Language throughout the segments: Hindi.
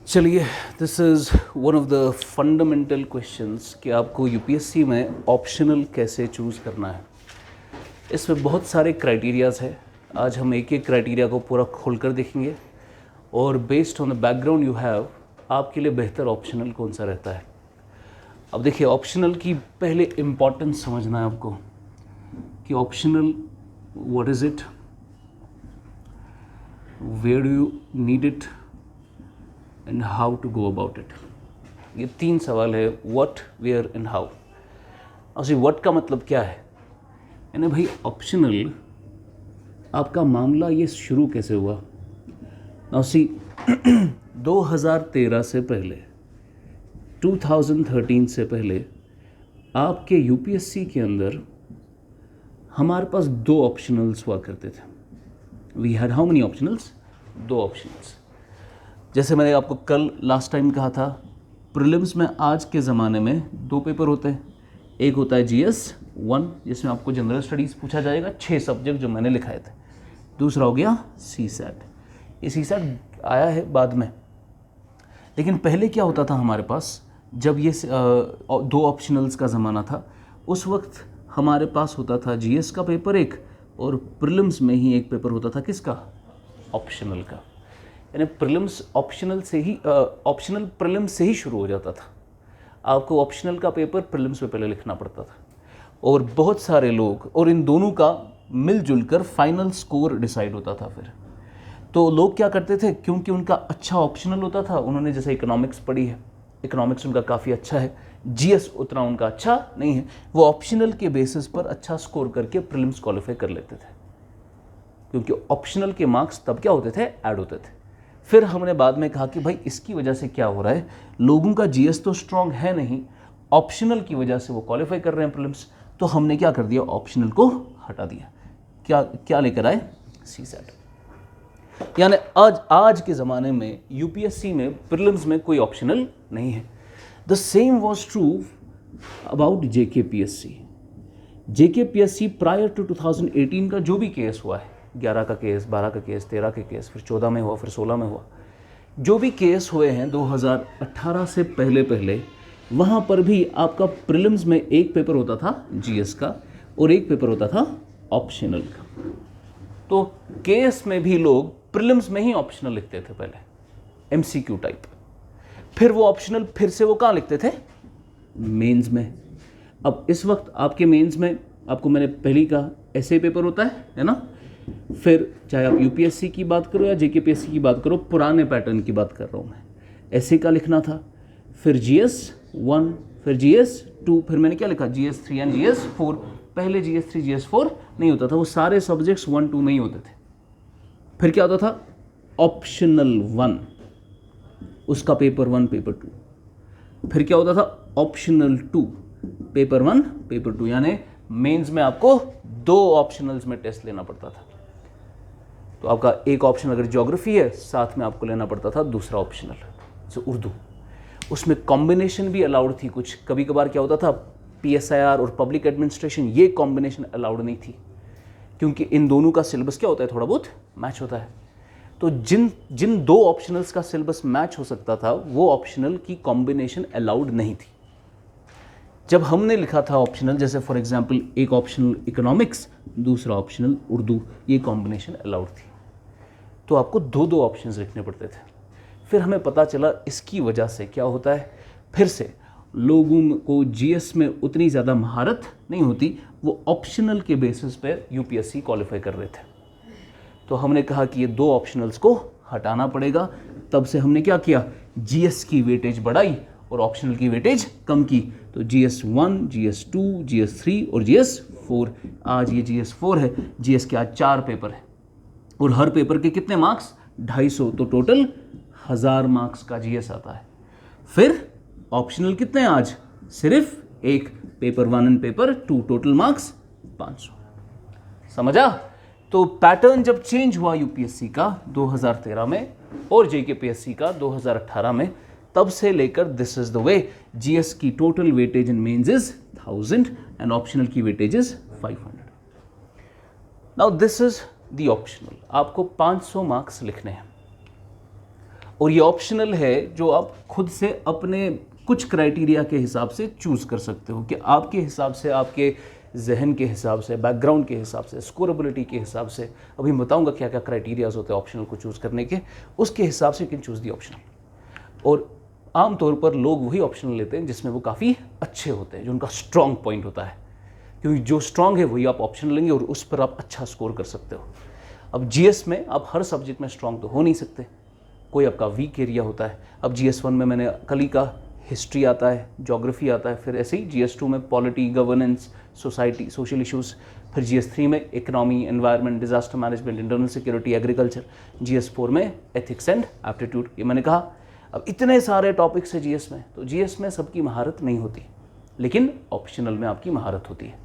चलिए, this is one of the fundamental questions कि आपको यूपीएससी में ऑप्शनल कैसे चूज़ करना है। इसमें बहुत सारे क्राइटेरियाज है। आज हम एक एक क्राइटेरिया को पूरा खोलकर देखेंगे और based on the background you have आपके लिए बेहतर ऑप्शनल कौन सा रहता है। अब देखिए, ऑप्शनल की पहले इम्पॉर्टेंस समझना है आपको कि optional what is it, where do you need it and how to go about it. ये तीन सवाल है, व्हाट, वेयर एंड हाउ। और सी व्हाट का मतलब क्या है, यानी भाई ऑप्शनल आपका मामला ये शुरू कैसे हुआ। और सी 2013 से पहले, 2013 से पहले आपके यूपीएससी के अंदर हमारे पास दो ऑप्शनल्स हुआ करते थे। We had how many optionals, दो ऑप्शनल्स। जैसे मैंने आपको कल लास्ट टाइम कहा था, प्रीलिम्स में आज के ज़माने में दो पेपर होते हैं। एक होता है GS 1 जिसमें आपको जनरल स्टडीज़ पूछा जाएगा, 6 सब्जेक्ट जो मैंने लिखाए थे। दूसरा हो गया CSAT। ये CSAT आया है बाद में, लेकिन पहले क्या होता था हमारे पास, जब ये दो ऑप्शनल्स का ज़माना था, उस वक्त हमारे पास होता था GS का पेपर एक, और प्रीलिम्स में ही एक पेपर होता था किसका, ऑप्शनल का। यानी प्रीलिम्स ऑप्शनल से ही ऑप्शनल प्रीलिम्स से ही शुरू हो जाता था। आपको ऑप्शनल का पेपर प्रीलिम्स में पहले लिखना पड़ता था, और बहुत सारे लोग, और इन दोनों का मिलजुल कर फाइनल स्कोर डिसाइड होता था। फिर तो लोग क्या करते थे, क्योंकि उनका अच्छा ऑप्शनल होता था, उन्होंने जैसे इकोनॉमिक्स पढ़ी है, इकोनॉमिक्स उनका काफ़ी अच्छा है, GS उतना उनका अच्छा नहीं है, वो ऑप्शनल के बेसिस पर अच्छा स्कोर करके प्रीलिम्स क्वालिफाई कर लेते थे, क्योंकि ऑप्शनल के मार्क्स तब क्या होते थे, ऐड होते थे। फिर हमने बाद में कहा कि भाई इसकी वजह से क्या हो रहा है, लोगों का GS तो स्ट्रांग है नहीं, ऑप्शनल की वजह से वो क्वालिफाई कर रहे हैं प्रीलिम्स, तो हमने क्या कर दिया, ऑप्शनल को हटा दिया। क्या लेकर आए, CSAT। यानी आज के ज़माने में यूपीएससी में प्रीलिम्स में कोई ऑप्शनल नहीं है। The same was true about JKPSC। JKPSC prior to 2018 का जो भी केस हुआ है, 11 का केस, 12 का केस, 13 के केस, फिर 14 में हुआ, फिर 16 में हुआ, जो भी केस हुए हैं 2018 से पहले वहाँ पर भी आपका प्रीलिम्स में एक पेपर होता था GS का और एक पेपर होता था ऑप्शनल का। तो केस में भी लोग प्रीलिम्स में ही ऑप्शनल लिखते थे पहले, MCQ टाइप। फिर वो ऑप्शनल फिर से वो कहाँ लिखते थे, मेंस में। अब इस वक्त आपके मेंस में आपको मैंने पहले कहा ऐसे पेपर होता है ना। फिर चाहे आप यूपीएससी की बात करो या JKPSC की बात करो, पुराने पैटर्न की बात कर रहा हूँ मैं, ऐसे का लिखना था। फिर GS 1, फिर GS 2, फिर मैंने क्या लिखा, GS 3 एंड GS 4। पहले GS 3 GS 4 नहीं होता था, वो सारे सब्जेक्ट्स 1 2 में ही होते थे। फिर क्या होता था, ऑप्शनल 1, उसका पेपर 1 पेपर 2। फिर क्या होता था, ऑप्शनल 2, पेपर 1 पेपर 2। यानी मेंस में आपको दो ऑप्शनल्स में टेस्ट लेना पड़ता था। तो आपका एक ऑप्शन अगर ज्योग्राफी है, साथ में आपको लेना पड़ता था दूसरा ऑप्शनल, जैसे उर्दू। उसमें कॉम्बिनेशन भी अलाउड थी कुछ। कभी कभार क्या होता था, PSIR और पब्लिक एडमिनिस्ट्रेशन, ये कॉम्बिनेशन अलाउड नहीं थी, क्योंकि इन दोनों का सिलेबस क्या होता है, थोड़ा बहुत मैच होता है। तो जिन दो ऑप्शनल्स का सिलेबस मैच हो सकता था, वो ऑप्शनल की कॉम्बिनेशन अलाउड नहीं थी। जब हमने लिखा था ऑप्शनल, जैसे फॉर एग्जांपल एक ऑप्शनल इकोनॉमिक्स, दूसरा ऑप्शनल उर्दू, ये कॉम्बिनेशन अलाउड थी, तो आपको दो दो ऑप्शंस लिखने पड़ते थे। फिर हमें पता चला इसकी वजह से क्या होता है, फिर से लोगों को GS में उतनी ज़्यादा महारत नहीं होती, वो ऑप्शनल के बेसिस पे यूपीएससी क्वालिफाई कर रहे थे। तो हमने कहा कि ये दो ऑप्शनल्स को हटाना पड़ेगा। तब से हमने क्या किया, GS की वेटेज बढ़ाई और ऑप्शनल की वेटेज कम की। तो GS 1, GS 2, GS 3 और GS 4। आज ये GS 4 है। GS के आज 4 पेपर है और हर पेपर के कितने मार्क्स, 250, तो टोटल 1000 मार्क्स का GS आता है। फिर ऑप्शनल कितने हैं आज, सिर्फ एक, paper 1 and paper 2, total marks 500। समझा। तो पैटर्न जब चेंज हुआ यूपीएससी का 2013 में और JKPSC का 2018 में, तब से लेकर this is the way. GS की total weightage in mains is 1000 and optional की weightage is 500। Now this is the optional, आपको 500 मार्क्स लिखने हैं और ये ऑप्शनल है जो आप खुद से अपने कुछ क्राइटेरिया के हिसाब से चूज़ कर सकते हो कि आपके हिसाब से, आपके जहन के हिसाब से, बैकग्राउंड के हिसाब से, स्कोरेबिलिटी के हिसाब से, अभी बताऊंगा क्या क्या क्राइटेरियाज होते हैं ऑप्शनल को चूज़ करने के, उसके हिसाब से you can choose the optional. और आमतौर पर लोग वही ऑप्शनल लेते हैं जिसमें वो काफ़ी अच्छे होते हैं, जो उनका स्ट्रॉन्ग पॉइंट होता है, क्योंकि जो स्ट्रॉन्ग है वही आप ऑप्शनल लेंगे और उस पर आप अच्छा स्कोर कर सकते हो। अब जीएस में आप हर सब्जेक्ट में स्ट्रॉन्ग तो हो नहीं सकते, कोई आपका वीक एरिया होता है। अब GS1 में मैंने कल ही का हिस्ट्री आता है, ज्योग्राफी आता है, फिर ऐसे ही GS2 में polity, governance, society, social issues, फिर GS3 में economy, environment, disaster management, internal security, agriculture, GS4 में एथिक्स एंड एप्टीट्यूड। ये मैंने कहा। अब इतने सारे टॉपिक्स है GS में, तो GS में सबकी महारत नहीं होती, लेकिन ऑप्शनल में आपकी महारत होती है।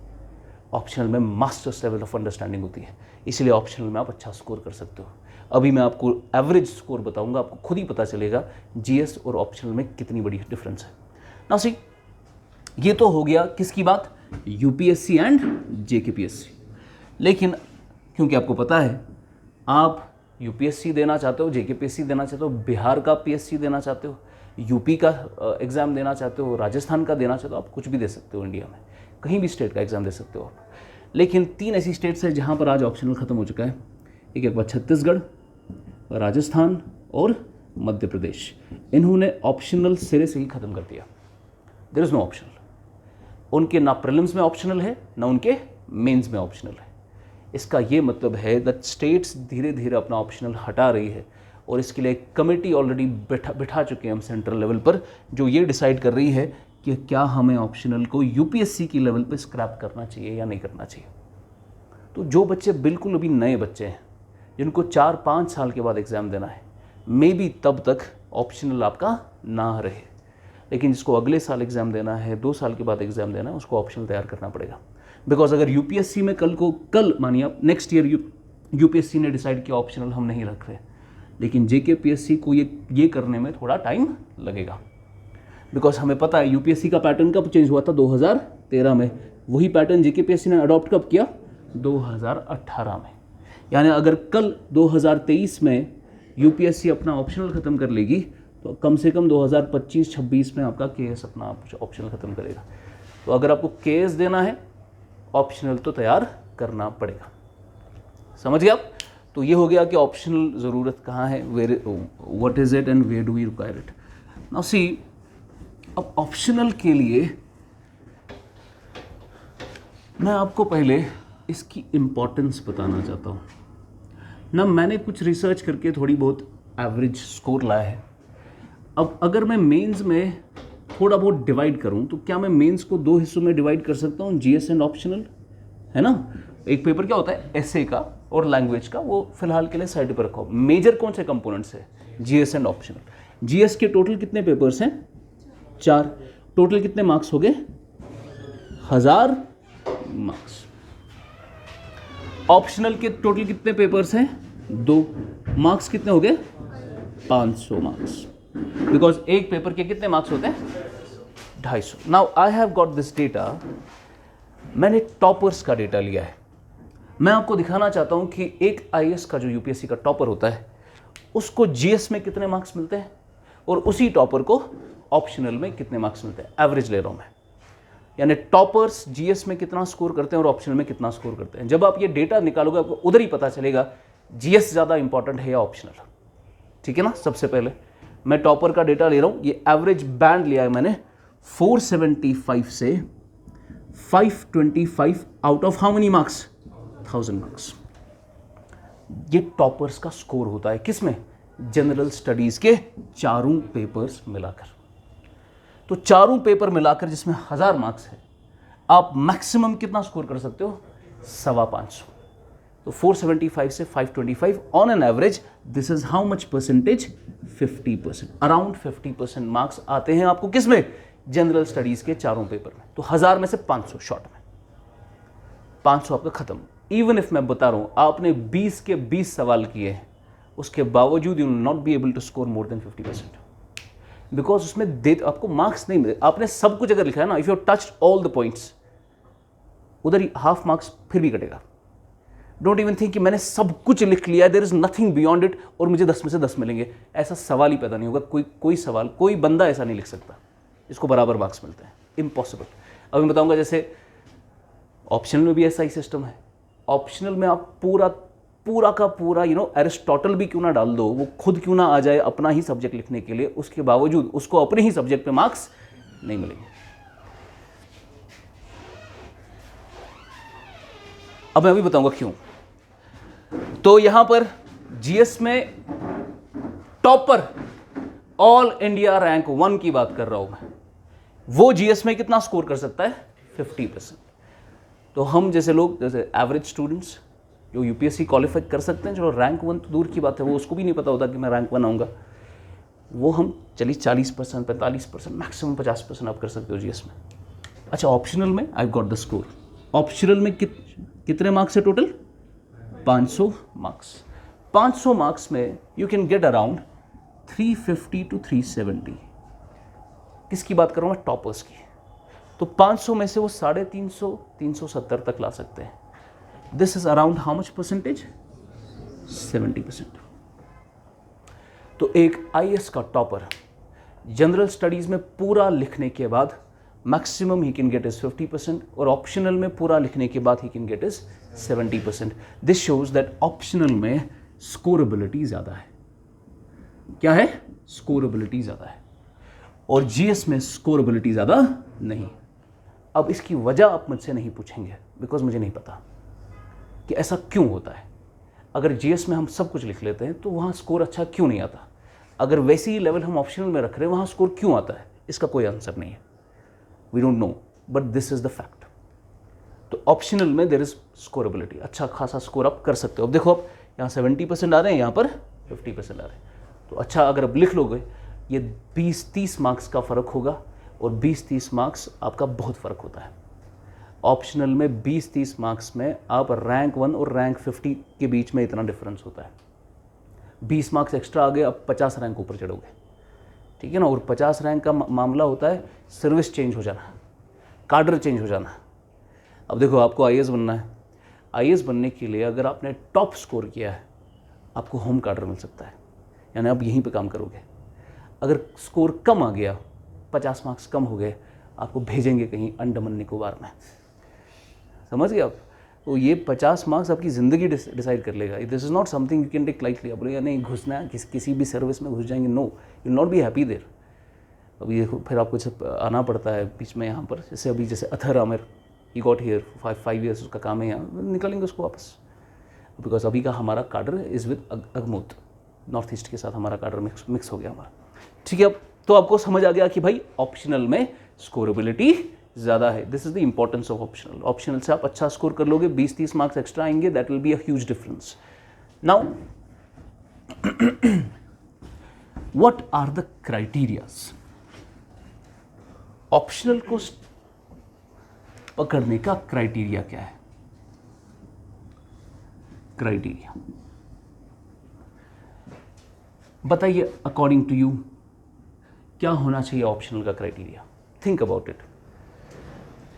ऑप्शनल में मास्टर्स लेवल ऑफ अंडरस्टैंडिंग होती है, इसलिए ऑप्शनल में आप अच्छा स्कोर कर सकते हो। अभी मैं आपको एवरेज स्कोर बताऊंगा, आपको खुद ही पता चलेगा GS और ऑप्शनल में कितनी बड़ी डिफरेंस है। नाउ सी, ये तो हो गया किसकी बात, UPSC एंड JKPSC। लेकिन क्योंकि आपको पता है आप UPSC देना चाहते हो, JKPSC देना चाहते हो, बिहार का PSC देना चाहते हो, यूपी का एग्ज़ाम देना चाहते हो, राजस्थान का देना चाहते हो, आप कुछ भी दे सकते हो इंडिया में, कहीं भी स्टेट का एग्ज़ाम दे सकते हो आप। लेकिन 3 ऐसी स्टेट्स हैं जहाँ पर आज ऑप्शनल ख़त्म हो चुका है। एक बार छत्तीसगढ़, राजस्थान और मध्य प्रदेश, इन्होंने ऑप्शनल सिरे से ही ख़त्म कर दिया। There is no optional. उनके ना प्रीलिम्स में ऑप्शनल है, ना उनके मेंस में ऑप्शनल है। इसका ये मतलब है दैट स्टेट्स धीरे धीरे अपना ऑप्शनल हटा रही है और इसके लिए एक कमेटी ऑलरेडी बिठा चुके हैं हम सेंट्रल लेवल पर, जो ये डिसाइड कर रही है कि क्या हमें ऑप्शनल को UPSC की लेवल पर स्क्रैप करना चाहिए या नहीं करना चाहिए। तो जो बच्चे बिल्कुल अभी नए बच्चे हैं, जिनको 4-5 साल के बाद एग्ज़ाम देना है, मे बी तब तक ऑप्शनल आपका ना रहे, लेकिन जिसको अगले साल एग्ज़ाम देना है, 2 साल के बाद एग्ज़ाम देना है, उसको ऑप्शनल तैयार करना पड़ेगा। बिकॉज अगर UPSC में कल मानिए आप नेक्स्ट ईयर UPSC ने डिसाइड किया ऑप्शनल हम नहीं रख रहे, लेकिन JKPSC को ये करने में थोड़ा टाइम लगेगा। बिकॉज हमें पता है UPSC का पैटर्न कब चेंज हुआ था, 2013 में। वही पैटर्न JKPSC ने अडॉप्ट कब किया, 2018 में। यानी अगर कल 2023 में UPSC अपना ऑप्शनल ख़त्म कर लेगी, तो कम से कम 2025-26 में आपका KS अपना ऑप्शनल ख़त्म करेगा। तो अगर आपको KS देना है, ऑप्शनल तो तैयार करना पड़ेगा। समझ गए आप? तो ये हो गया कि ऑप्शनल ज़रूरत कहाँ है, what is it and where do we require it. Now see, अब ऑप्शनल के लिए मैं आपको पहले इसकी इम्पोर्टेंस बताना चाहता हूँ ना। मैंने कुछ रिसर्च करके थोड़ी बहुत एवरेज स्कोर लाया है। अब अगर मैं मेंस में थोड़ा बहुत डिवाइड करूं, तो क्या मैं मेंस को 2 हिस्सों में डिवाइड कर सकता हूं, GS एंड ऑप्शनल, है ना। एक पेपर क्या होता है, एसए का और लैंग्वेज का, वो फिलहाल के लिए साइड पर रखो। मेजर कौन से कंपोनेंट्स है, GS एंड ऑप्शनल। GS के टोटल कितने पेपर्स हैं, 4। टोटल कितने मार्क्स हो गए, 1000 मार्क्स। ऑप्शनल के टोटल कितने पेपर्स हैं, 2। मार्क्स कितने हो गए, 500 मार्क्स। बिकॉज एक पेपर के कितने मार्क्स होते हैं, 250। Now I have got this data, मैंने टॉपर्स का डेटा लिया है। मैं आपको दिखाना चाहता हूं कि एक IAS का जो UPSC का टॉपर होता है, उसको GS में कितने मार्क्स मिलते हैं और उसी टॉपर को ऑप्शनल में कितने मार्क्स मिलते हैं। एवरेज ले रहा हूं मैं, यानी टॉपर्स GS में कितना स्कोर करते हैं और ऑप्शनल में कितना स्कोर करते हैं। जब आप ये डेटा निकालोगे, आपको उधर ही पता चलेगा GS ज़्यादा इंपॉर्टेंट है या ऑप्शनल। ठीक है ना। सबसे पहले मैं टॉपर का डेटा ले रहा हूं, ये एवरेज बैंड लिया है मैंने 475 से 525 out of how many marks, 1000 marks. ये टॉपर्स का स्कोर होता है किसमें, जनरल स्टडीज के चारों पेपर्स मिलाकर। तो चारों पेपर मिलाकर जिसमें 1000 मार्क्स है, आप मैक्सिमम कितना स्कोर कर सकते हो, 525। तो 475 से 525 on an average, this is how much percentage, 50%। Around 50% marks आते हैं आपको किसमें, जनरल स्टडीज के चारों पेपर में। तो 1000 में से 500 शॉर्ट में, 500 आपका खत्म। इवन इफ मैं बता रहा हूं आपने 20 के 20 सवाल किए हैं, उसके बावजूद you will not be able to score more than 50%, because उसमें आपको मार्क्स नहीं मिले। आपने सब कुछ अगर लिखा है ना, if you touched all the points, उधर ही हाफ मार्क्स फिर भी कटेगा। डोंट इवन थिंक कि मैंने सब कुछ लिख लिया, there is nothing beyond it और मुझे 10 में से 10 मिलेंगे, ऐसा सवाल ही पैदा नहीं होगा। कोई सवाल, कोई बंदा ऐसा नहीं लिख सकता इसको बराबर मार्क्स मिलते हैं, इम्पॉसिबल। अब मैं बताऊंगा, जैसे ऑप्शनल में भी ऐसा ही सिस्टम है। ऑप्शनल में आप पूरा का पूरा एरिस्टोटल भी क्यों ना डाल दो, वो खुद क्यों ना आ जाए अपना ही सब्जेक्ट लिखने के लिए, उसके बावजूद उसको अपने ही सब्जेक्ट पे मार्क्स नहीं मिलेंगे। अब मैं अभी बताऊंगा क्यों। तो यहां पर जीएस में टॉपर ऑल इंडिया रैंक 1 की बात कर रहा हूं मैं, वो जीएस में कितना स्कोर कर सकता है? 50%। तो हम जैसे लोग, जैसे एवरेज स्टूडेंट्स जो यूपीएससी क्वालिफाई कर सकते हैं, चलो रैंक 1 तो दूर की बात है, वो उसको भी नहीं पता होता कि मैं रैंक 1 आऊँगा, वो हम चलिए 40%, 45%, मैक्सिमम 50% आप कर सकते हो जीएस में। अच्छा, ऑप्शनल में I got the score. Optional में कितने मार्क्स है टोटल? 500 मार्क्स। 500 मार्क्स में you can get around 350 to 370। किसकी बात कर रहा हूँ मैं? टॉपर्स की। तो 500 में से वो 350, 370 तक ला सकते हैं। This is around how much percentage? 70%। तो एक आईएएस का टॉपर जनरल स्टडीज में पूरा लिखने के बाद maximum he can get is 50%, और ऑप्शनल में पूरा लिखने के बाद he can get is 70%। This shows that optional में स्कोरेबिलिटी ज्यादा है। क्या है? स्कोरेबिलिटी ज्यादा है, और जीएस में स्कोरेबिलिटी ज्यादा नहीं। अब इसकी वजह आप मुझसे नहीं पूछेंगे, बिकॉज मुझे नहीं पता कि ऐसा क्यों होता है। अगर जीएस में हम सब कुछ लिख लेते हैं तो वहाँ स्कोर अच्छा क्यों नहीं आता? अगर वैसे ही लेवल हम ऑप्शनल में रख रहे हैं, वहाँ स्कोर क्यों आता है? इसका कोई आंसर नहीं है। We don't know, but this is the fact. तो ऑप्शनल में देयर इज स्कोरेबिलिटी, अच्छा खासा स्कोर आप कर सकते हो। अब देखो, आप यहाँ 70% आ रहे हैं, यहाँ पर 50% आ रहे हैं, तो अच्छा अगर अब लिख लोगे, ये 20-30 मार्क्स का फ़र्क होगा, और 20-30 मार्क्स आपका बहुत फ़र्क होता है। ऑप्शनल में 20-30 मार्क्स में आप रैंक 1 और रैंक 50 के बीच में इतना डिफरेंस होता है। 20 मार्क्स एक्स्ट्रा आ गए, अब 50 रैंक ऊपर चढ़ोगे, ठीक है ना। और 50 रैंक का मामला होता है सर्विस चेंज हो जाना, कार्डर चेंज हो जाना। अब देखो, आपको आईएएस बनना है। आईएएस बनने के लिए अगर आपने टॉप स्कोर किया है, आपको होम कार्डर मिल सकता है, यानी आप यहीं पे काम करोगे। अगर स्कोर कम आ गया, 50 मार्क्स कम हो गए, आपको भेजेंगे कहीं अंडमान निकोबार में। समझ गए आप? तो ये 50 मार्क्स आपकी ज़िंदगी डिसाइड कर लेगा। This is not something you can take lightly. आप बोलेगा नहीं घुसना है, किसी भी सर्विस में घुस जाएंगे, no, you not be happy there. अब ये फिर आपको जब आना पड़ता है बीच में यहाँ पर, जैसे अभी जैसे Athar Aamir, he got here 5 years, उसका काम है यहाँ, निकालेंगे उसको वापस, बिकॉज अभी का हमारा कार्डर इज़ विद अगमोत, नॉर्थ ईस्ट के साथ हमारा कार्डर मिक्स हो गया हमारा, ठीक है। अब तो आपको समझ आ गया कि भाई ऑप्शनल में स्कोरेबिलिटी ज़्यादा है। This is the importance of optional. Optional से आप अच्छा स्कोर कर लोगे, 20-30 मार्क्स एक्स्ट्रा आएंगे, that will be a huge difference. Now what are the criterias? Optional को पकड़ने का क्राइटेरिया क्या है? क्राइटेरिया बताइए, अकॉर्डिंग टू यू क्या होना चाहिए ऑप्शनल का criteria? Think about it,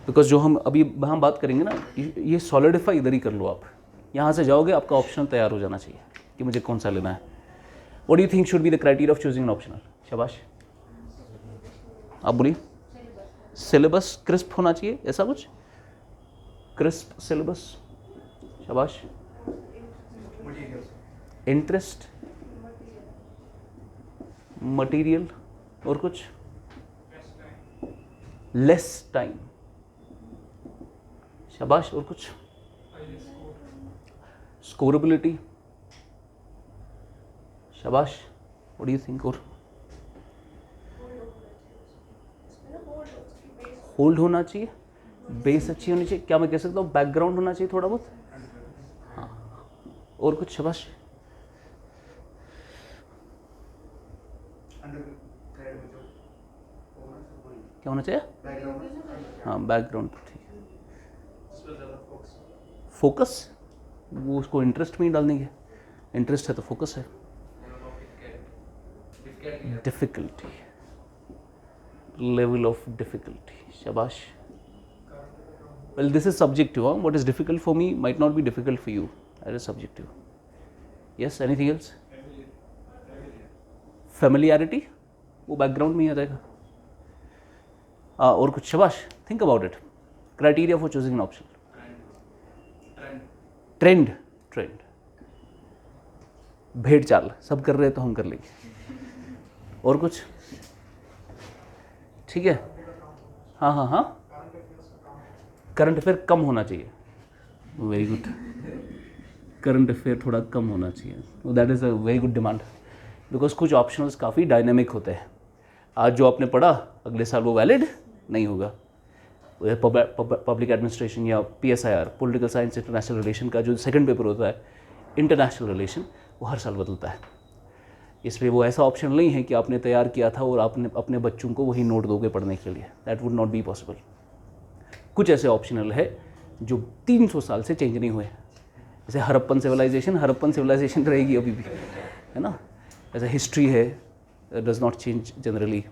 because जो हम अभी वहाँ बात करेंगे ना, ये सॉलिडिफाई इधर ही कर लो। आप यहाँ से जाओगे, आपका ऑप्शनल तैयार हो जाना चाहिए कि मुझे कौन सा लेना है। What do you think should be the criteria of choosing an optional? शाबाश, आप बोलिए। सिलेबस क्रिस्प होना चाहिए, ऐसा कुछ? क्रिस्प सिलेबस, शाबाश। इंटरेस्ट, मटेरियल, और कुछ? लेस टाइम, शाबाश। और कुछ? स्कोरेबिलिटी, शाबाश। What do you think? और होल्ड होना चाहिए, बेस अच्छी होनी चाहिए, क्या मैं कह सकता हूँ बैकग्राउंड होना चाहिए थोड़ा बहुत, हाँ। और कुछ? शाबाश। क्या होना चाहिए? हाँ, बैकग्राउंड, ठीक है। फोकस, वो उसको इंटरेस्ट में ही डाल देंगे, इंटरेस्ट है तो फोकस है। डिफिकल्टी, लेवल ऑफ डिफिकल्टी, शाबाश। Well, this is subjective. What is difficult for me might not be difficult for you, that is subjective. Yes, anything else? Familiarity, वो बैकग्राउंड में ही आ जाएगा. और कुछ? शाबाश, think about it. Criteria for choosing an option. Trend. Trend, भेड़ चाल, सब कर रहे हैं तो हम कर लेंगे. और कुछ? ठीक है. हाँ हाँ हाँ, करंट अफेयर कम होना चाहिए. Very good. करंट अफेयर थोड़ा कम होना चाहिए. That is a very good demand, because कुछ ऑप्शनल्स काफ़ी डायनेमिक होते हैं. आज जो आपने पढ़ा अगले साल वो वैलिड नहीं होगा. पब्लिक एडमिनिस्ट्रेशन या PSIR, political science international relation का जो सेकंड पेपर होता है, इंटरनेशनल रिलेशन, वो हर साल बदलता है. इसलिए वो ऐसा ऑप्शन नहीं है कि आपने तैयार किया था और आपने अपने बच्चों को वही नोट दोगे पढ़ने के लिए. That would not be possible. कुछ ऐसे ऑप्शनल है जो 300 साल से चेंज नहीं हुए. जैसे हड़प्पन सिविलाइजेशन रहेगी अभी भी, है ना. ऐसा हिस्ट्री है, does not change generally.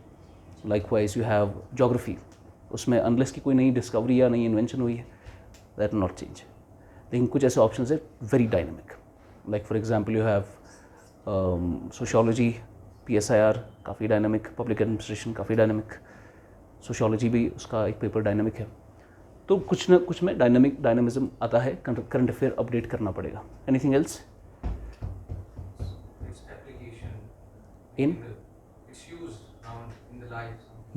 Likewise you have geography, उसमें अनलेस की कोई नई डिस्कवरी या नई इन्वेंशन हुई है, दैट नॉट चेंज. लेकिन कुछ ऐसे ऑप्शन है very dynamic. Like for example you have sociology, PSIR काफ़ी डायनेमिक, पब्लिक एडमिनिस्ट्रेशन काफ़ी डायनेमिक, सोशियोलॉजी भी उसका एक पेपर डायनेमिक है. तो कुछ न कुछ में डायनेमिज्म आता है. करंट अफेयर अपडेट करना पड़ेगा. Anything else? In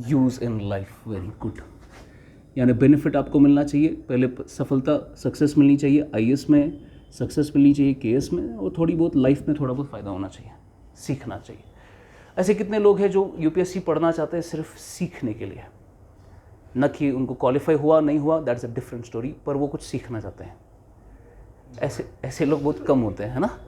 use in life. Very good. यानी बेनिफिट आपको मिलना चाहिए. पहले सफलता, सक्सेस मिलनी चाहिए. IAS में सक्सेस मिलनी चाहिए, KS में, और थोड़ी बहुत लाइफ में थोड़ा बहुत फ़ायदा होना चाहिए, सीखना चाहिए. ऐसे कितने लोग हैं जो UPSC पढ़ना चाहते हैं सिर्फ सीखने के लिए, न कि उनको क्वालिफाई हुआ नहीं हुआ, दैट्स अ डिफरेंट स्टोरी, पर वो कुछ सीखना चाहते हैं. ऐसे लोग बहुत कम होते हैं, है ना.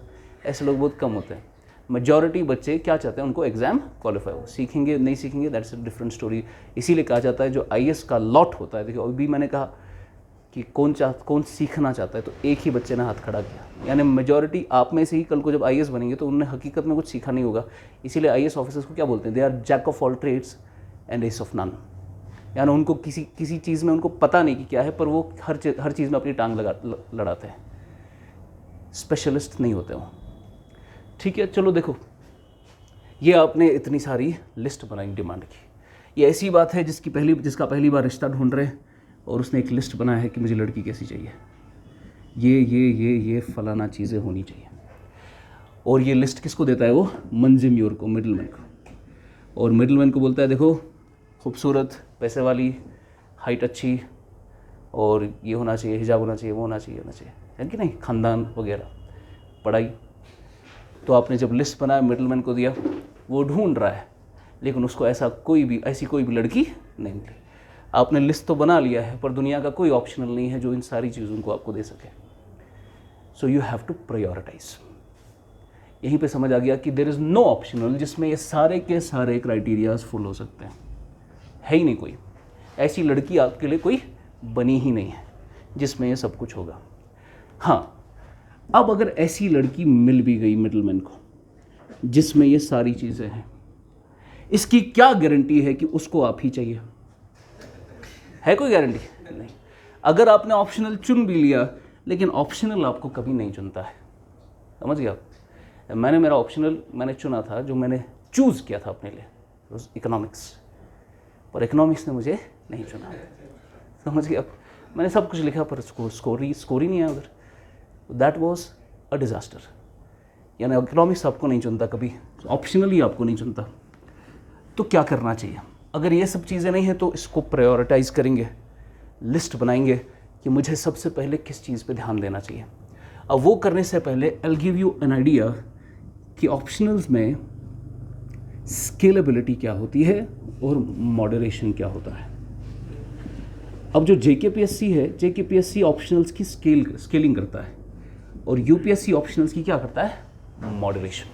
ऐसे लोग बहुत कम होते हैं. मेजॉरिटी बच्चे क्या चाहते हैं, उनको एग्जाम क्वालिफाई हो. सीखेंगे नहीं सीखेंगे, दैट्स अ डिफरेंट स्टोरी. इसीलिए कहा जाता है जो IAS का लॉट होता है, देखिए अभी मैंने कहा कि कौन सीखना चाहता है, तो एक ही बच्चे ने हाथ खड़ा किया. यानी मेजॉरिटी आप में से ही कल को जब IAS बनेंगे तो उन्होंने हकीकत में कुछ सीखा नहीं होगा. इसीलिए IAS ऑफिसर्स को क्या बोलते हैं, they are jack of all trades and ace of none. यानी उनको किसी चीज़ में उनको पता नहीं कि क्या है, पर वो हर चीज़ में अपनी टांग लड़ाते हैं. स्पेशलिस्ट नहीं होते वो. ठीक है, चलो देखो, ये आपने इतनी सारी लिस्ट बनाई डिमांड की. ये ऐसी बात है जिसका पहली बार रिश्ता ढूंढ रहे हैं और उसने एक लिस्ट बनाया है कि मुझे लड़की कैसी चाहिए, ये फलाना चीज़ें होनी चाहिए. और ये लिस्ट किसको देता है वो? मंजिम्योर को, मिडलमैन को. और मिडलमैन को बोलता है देखो, खूबसूरत, पैसे वाली, हाइट अच्छी, और ये होना चाहिए, हिजाब होना चाहिए, वो होना चाहिए, है कि नहीं, ख़ानदान वगैरह, पढ़ाई. तो आपने जब लिस्ट बनाया, मिडलमैन को दिया, वो ढूंढ रहा है, लेकिन उसको ऐसी कोई भी लड़की नहीं मिली. आपने लिस्ट तो बना लिया है, पर दुनिया का कोई ऑप्शनल नहीं है जो इन सारी चीज़ों को आपको दे सके. So you have to prioritise. यहीं पे समझ आ गया कि देयर इज़ नो ऑप्शनल जिसमें ये सारे के सारे क्राइटेरियाज फुल हो सकते हैं. है ही नहीं कोई ऐसी लड़की, आपके लिए कोई बनी ही नहीं है जिसमें ये सब कुछ होगा. हाँ, अब अगर ऐसी लड़की मिल भी गई मिडलमैन को जिसमें ये सारी चीज़ें हैं, इसकी क्या गारंटी है कि उसको आप ही चाहिए? है कोई गारंटी? नहीं. अगर आपने ऑप्शनल चुन भी लिया, लेकिन ऑप्शनल आपको कभी नहीं चुनता है. समझ गया? मैंने मेरा ऑप्शनल मैंने चुना था, जो मैंने चूज़ किया था अपने लिए, इकोनॉमिक्स, पर इकोनॉमिक्स ने मुझे नहीं चुना. समझ गया? मैंने सब कुछ लिखा पर स्कोर ही नहीं आया उधर. That was a disaster. यानी इकोनॉमिक्स आपको नहीं चुनता कभी, ऑप्शनली आपको नहीं चुनता. तो क्या करना चाहिए? अगर ये सब चीज़ें नहीं हैं तो इसको प्रायोरिटाइज करेंगे, लिस्ट बनाएंगे कि मुझे सबसे पहले किस चीज़ पे ध्यान देना चाहिए. अब वो करने से पहले I will give you an idea कि ऑप्शनल्स में स्केलेबिलिटी क्या होती है और मॉडरेशन क्या होता है. अब जो JKPSC है, JKPSC ऑप्शनल्स की स्केलिंग करता है, और UPSC ऑप्शनल्स की क्या करता है? मॉडरेशन.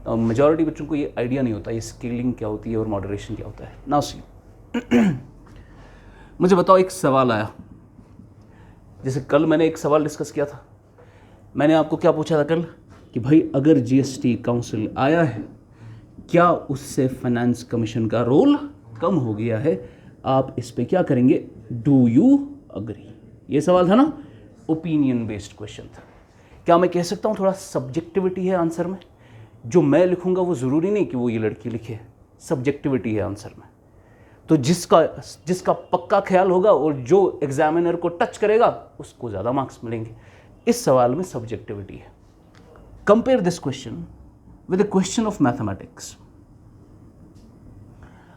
मेजॉरिटी बच्चों को ये आइडिया नहीं होता ये स्केलिंग क्या होती है और मॉडरेशन क्या होता है. नाउ सी, मुझे बताओ, एक सवाल आया, जैसे कल मैंने एक सवाल डिस्कस किया था. मैंने आपको क्या पूछा था कल कि भाई अगर GST काउंसिल आया है, क्या उससे फाइनेंस कमीशन का रोल कम हो गया है? आप इस पे क्या करेंगे? Do you agree? ये सवाल था ना. ओपिनियन बेस्ड क्वेश्चन था। क्या मैं कह सकता हूँ थोड़ा सब्जेक्टिविटी है आंसर में? जो मैं लिखूंगा वो ज़रूरी नहीं कि वो ये लड़की लिखे, सब्जेक्टिविटी है आंसर में। तो जिसका पक्का ख्याल होगा और जो एग्जामिनर को टच करेगा उसको ज़्यादा मार्क्स मिलेंगे। इस सवाल में सब्जेक्टिविटी है। Compare this question with the question of mathematics.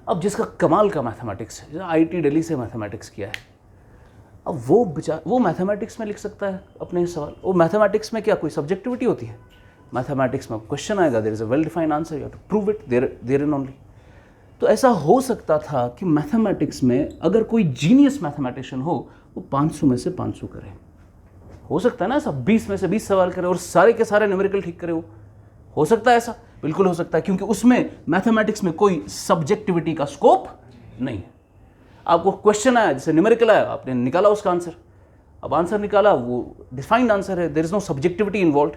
अब जिसका कमाल का मैथमेटिक्स है, IIT दिल्ली से मैथमेटिक्स किया है, अब वो मैथमेटिक्स में लिख सकता है अपने सवाल। वो मैथमेटिक्स में क्या कोई सब्जेक्टिविटी होती है? मैथमेटिक्स में क्वेश्चन आएगा, there is a well defined answer, you have to prove it there in only. तो ऐसा हो सकता था कि मैथमेटिक्स में अगर कोई जीनियस मैथमेटिशियन हो वो 500 में से 500 करे। हो सकता है ना ऐसा, 20 में से 20 सवाल करे और सारे के सारे न्यूमेरिकल ठीक करे। हो सकता है ऐसा, बिल्कुल हो सकता है, क्योंकि उसमें मैथमेटिक्स में कोई सब्जेक्टिविटी का स्कोप नहीं है। आपको क्वेश्चन आया, जैसे न्यूमेरिकल आया, आपने निकाला उसका आंसर। अब आंसर निकाला, वो डिफाइंड आंसर है, there is no subjectivity involve.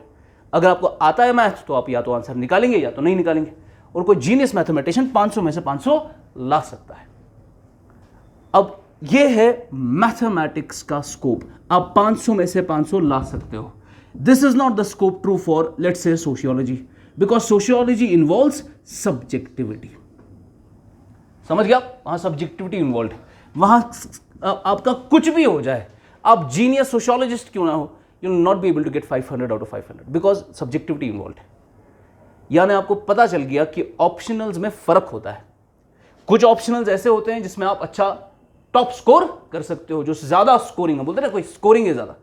अगर आपको आता है मैथ तो आप या तो आंसर निकालेंगे या तो नहीं निकालेंगे। और कोई जीनियस मैथमेटिशियन 500 में से 500 ला सकता है। अब ये है मैथमेटिक्स का स्कोप, आप 500 में से 500 ला सकते हो। This is not the scope true for let's say sociology, because sociology involves subjectivity. समझ गया? वहां सब्जेक्टिविटी इन्वॉल्व है। वहां आपका कुछ भी हो जाए, आप जीनियस सोशियोलॉजिस्ट क्यों ना हो, you will not be able to get 500 out of 500 because subjectivity involve है। यानी आपको पता चल गया कि ऑप्शनल्स में फर्क होता है। कुछ ऑप्शनल्स ऐसे होते हैं जिसमें आप अच्छा टॉप स्कोर कर सकते हो, जो ज्यादा स्कोरिंग है, बोलते हैं ना कोई स्कोरिंग है ज्यादा।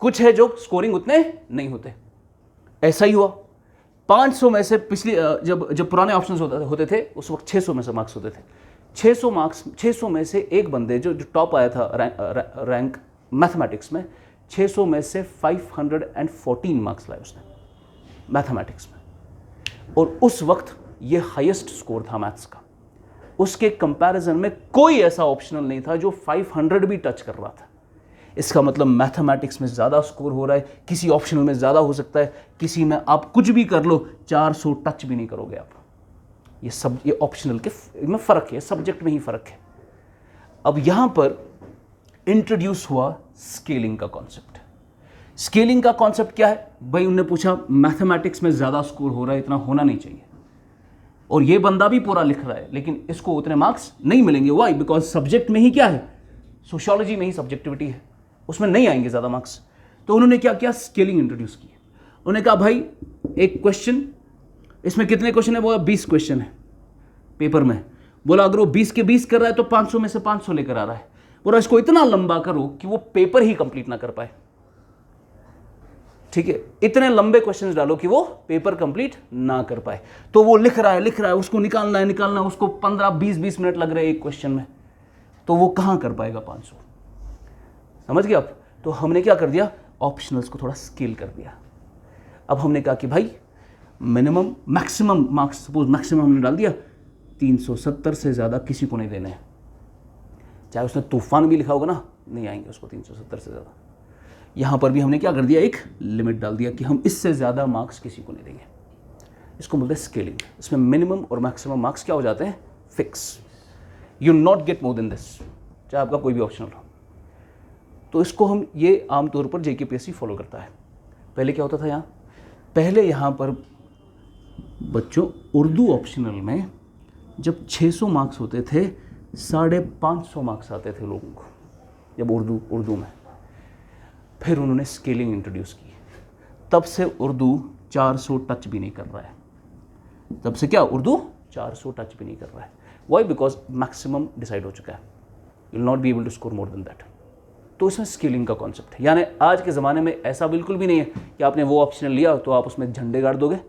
कुछ है जो स्कोरिंग उतने नहीं होते। ऐसा ही हुआ 500 में से पिछली जब पुराने ऑप्शंस होते थे उस वक्त 600 में से मार्क्स होते थे। 600 में से एक बंदे जो टॉप आया था रैंक मैथमेटिक्स में, 600 में से 514 मार्क्स लाए उसने मैथमेटिक्स में। और उस वक्त ये हाईएस्ट स्कोर था मैथ्स का। उसके कंपैरिजन में कोई ऐसा ऑप्शनल नहीं था जो 500 भी टच कर रहा था। इसका मतलब मैथमेटिक्स में ज़्यादा स्कोर हो रहा है, किसी ऑप्शनल में ज़्यादा हो सकता है, किसी में आप कुछ भी कर लो 400 टच भी नहीं करोगे आप। ये ऑप्शनल के में फ़र्क है, सब्जेक्ट में ही फ़र्क है। अब यहाँ पर इंट्रोड्यूस हुआ स्केलिंग का कॉन्सेप्ट। स्केलिंग का कॉन्सेप्ट क्या है भाई? उन्होंने पूछा मैथमेटिक्स में ज़्यादा स्कोर हो रहा है, इतना होना नहीं चाहिए, और ये बंदा भी पूरा लिख रहा है, लेकिन इसको उतने मार्क्स नहीं मिलेंगे। वाई? बिकॉज सब्जेक्ट में ही क्या है, सोशियोलॉजी में ही सब्जेक्टिविटी है, उसमें नहीं आएंगे ज़्यादा मार्क्स। तो उन्होंने क्या किया, स्केलिंग इंट्रोड्यूस की। उन्होंने कहा भाई एक क्वेश्चन, इसमें कितने क्वेश्चन है? बोला 20 क्वेश्चन है पेपर में। बोला अगर वो 20 के 20 कर रहा है तो 500 में से 500 लेकर आ रहा है। बोला इसको इतना लंबा करो कि वो पेपर ही कंप्लीट ना कर पाए। ठीक है, इतने लंबे क्वेश्चंस डालो कि वो पेपर कंप्लीट ना कर पाए। तो वो लिख रहा है, उसको निकालना है, उसको 15-20 मिनट लग रहे हैं एक क्वेश्चन में, तो वो कहां कर पाएगा 500? समझ गए आप? तो हमने क्या कर दिया, ऑप्शनल्स को थोड़ा स्केल कर दिया। अब हमने कहा कि भाई minimum maximum marks, suppose maximum हमने डाल दिया 370 से ज़्यादा किसी को नहीं देने हैं। चाहे उसने तूफान भी लिखा होगा ना, नहीं आएंगे उसको 370 से ज़्यादा। यहाँ पर भी हमने क्या कर दिया, एक लिमिट डाल दिया कि हम इससे ज़्यादा मार्क्स किसी को नहीं देंगे। इसको बोलते हैं स्केलिंग। इसमें मिनिमम और मैक्सिमम मार्क्स क्या हो जाते हैं, fix. You not get more than this, चाहे आपका कोई भी ऑप्शनल हो। तो इसको हम, ये आमतौर पर JKPSC फॉलो करता है। पहले क्या होता था यहाँ, पहले यहाँ पर बच्चों उर्दू ऑप्शनल में जब 600 मार्क्स होते थे, 550 मार्क्स आते थे लोगों को जब उर्दू में। फिर उन्होंने स्केलिंग इंट्रोड्यूस की, तब से उर्दू 400 टच भी नहीं कर रहा है। तब से क्या, उर्दू 400 टच भी नहीं कर रहा है। वाई? बिकॉज मैक्सिमम डिसाइड हो चुका है, you will not be able to score more than that. तो इसमें स्केलिंग का कॉन्सेप्ट है। यानी आज के ज़माने में ऐसा बिल्कुल भी नहीं है कि आपने वो ऑप्शनल लिया तो आप उसमें झंडे गाड़ दोगे,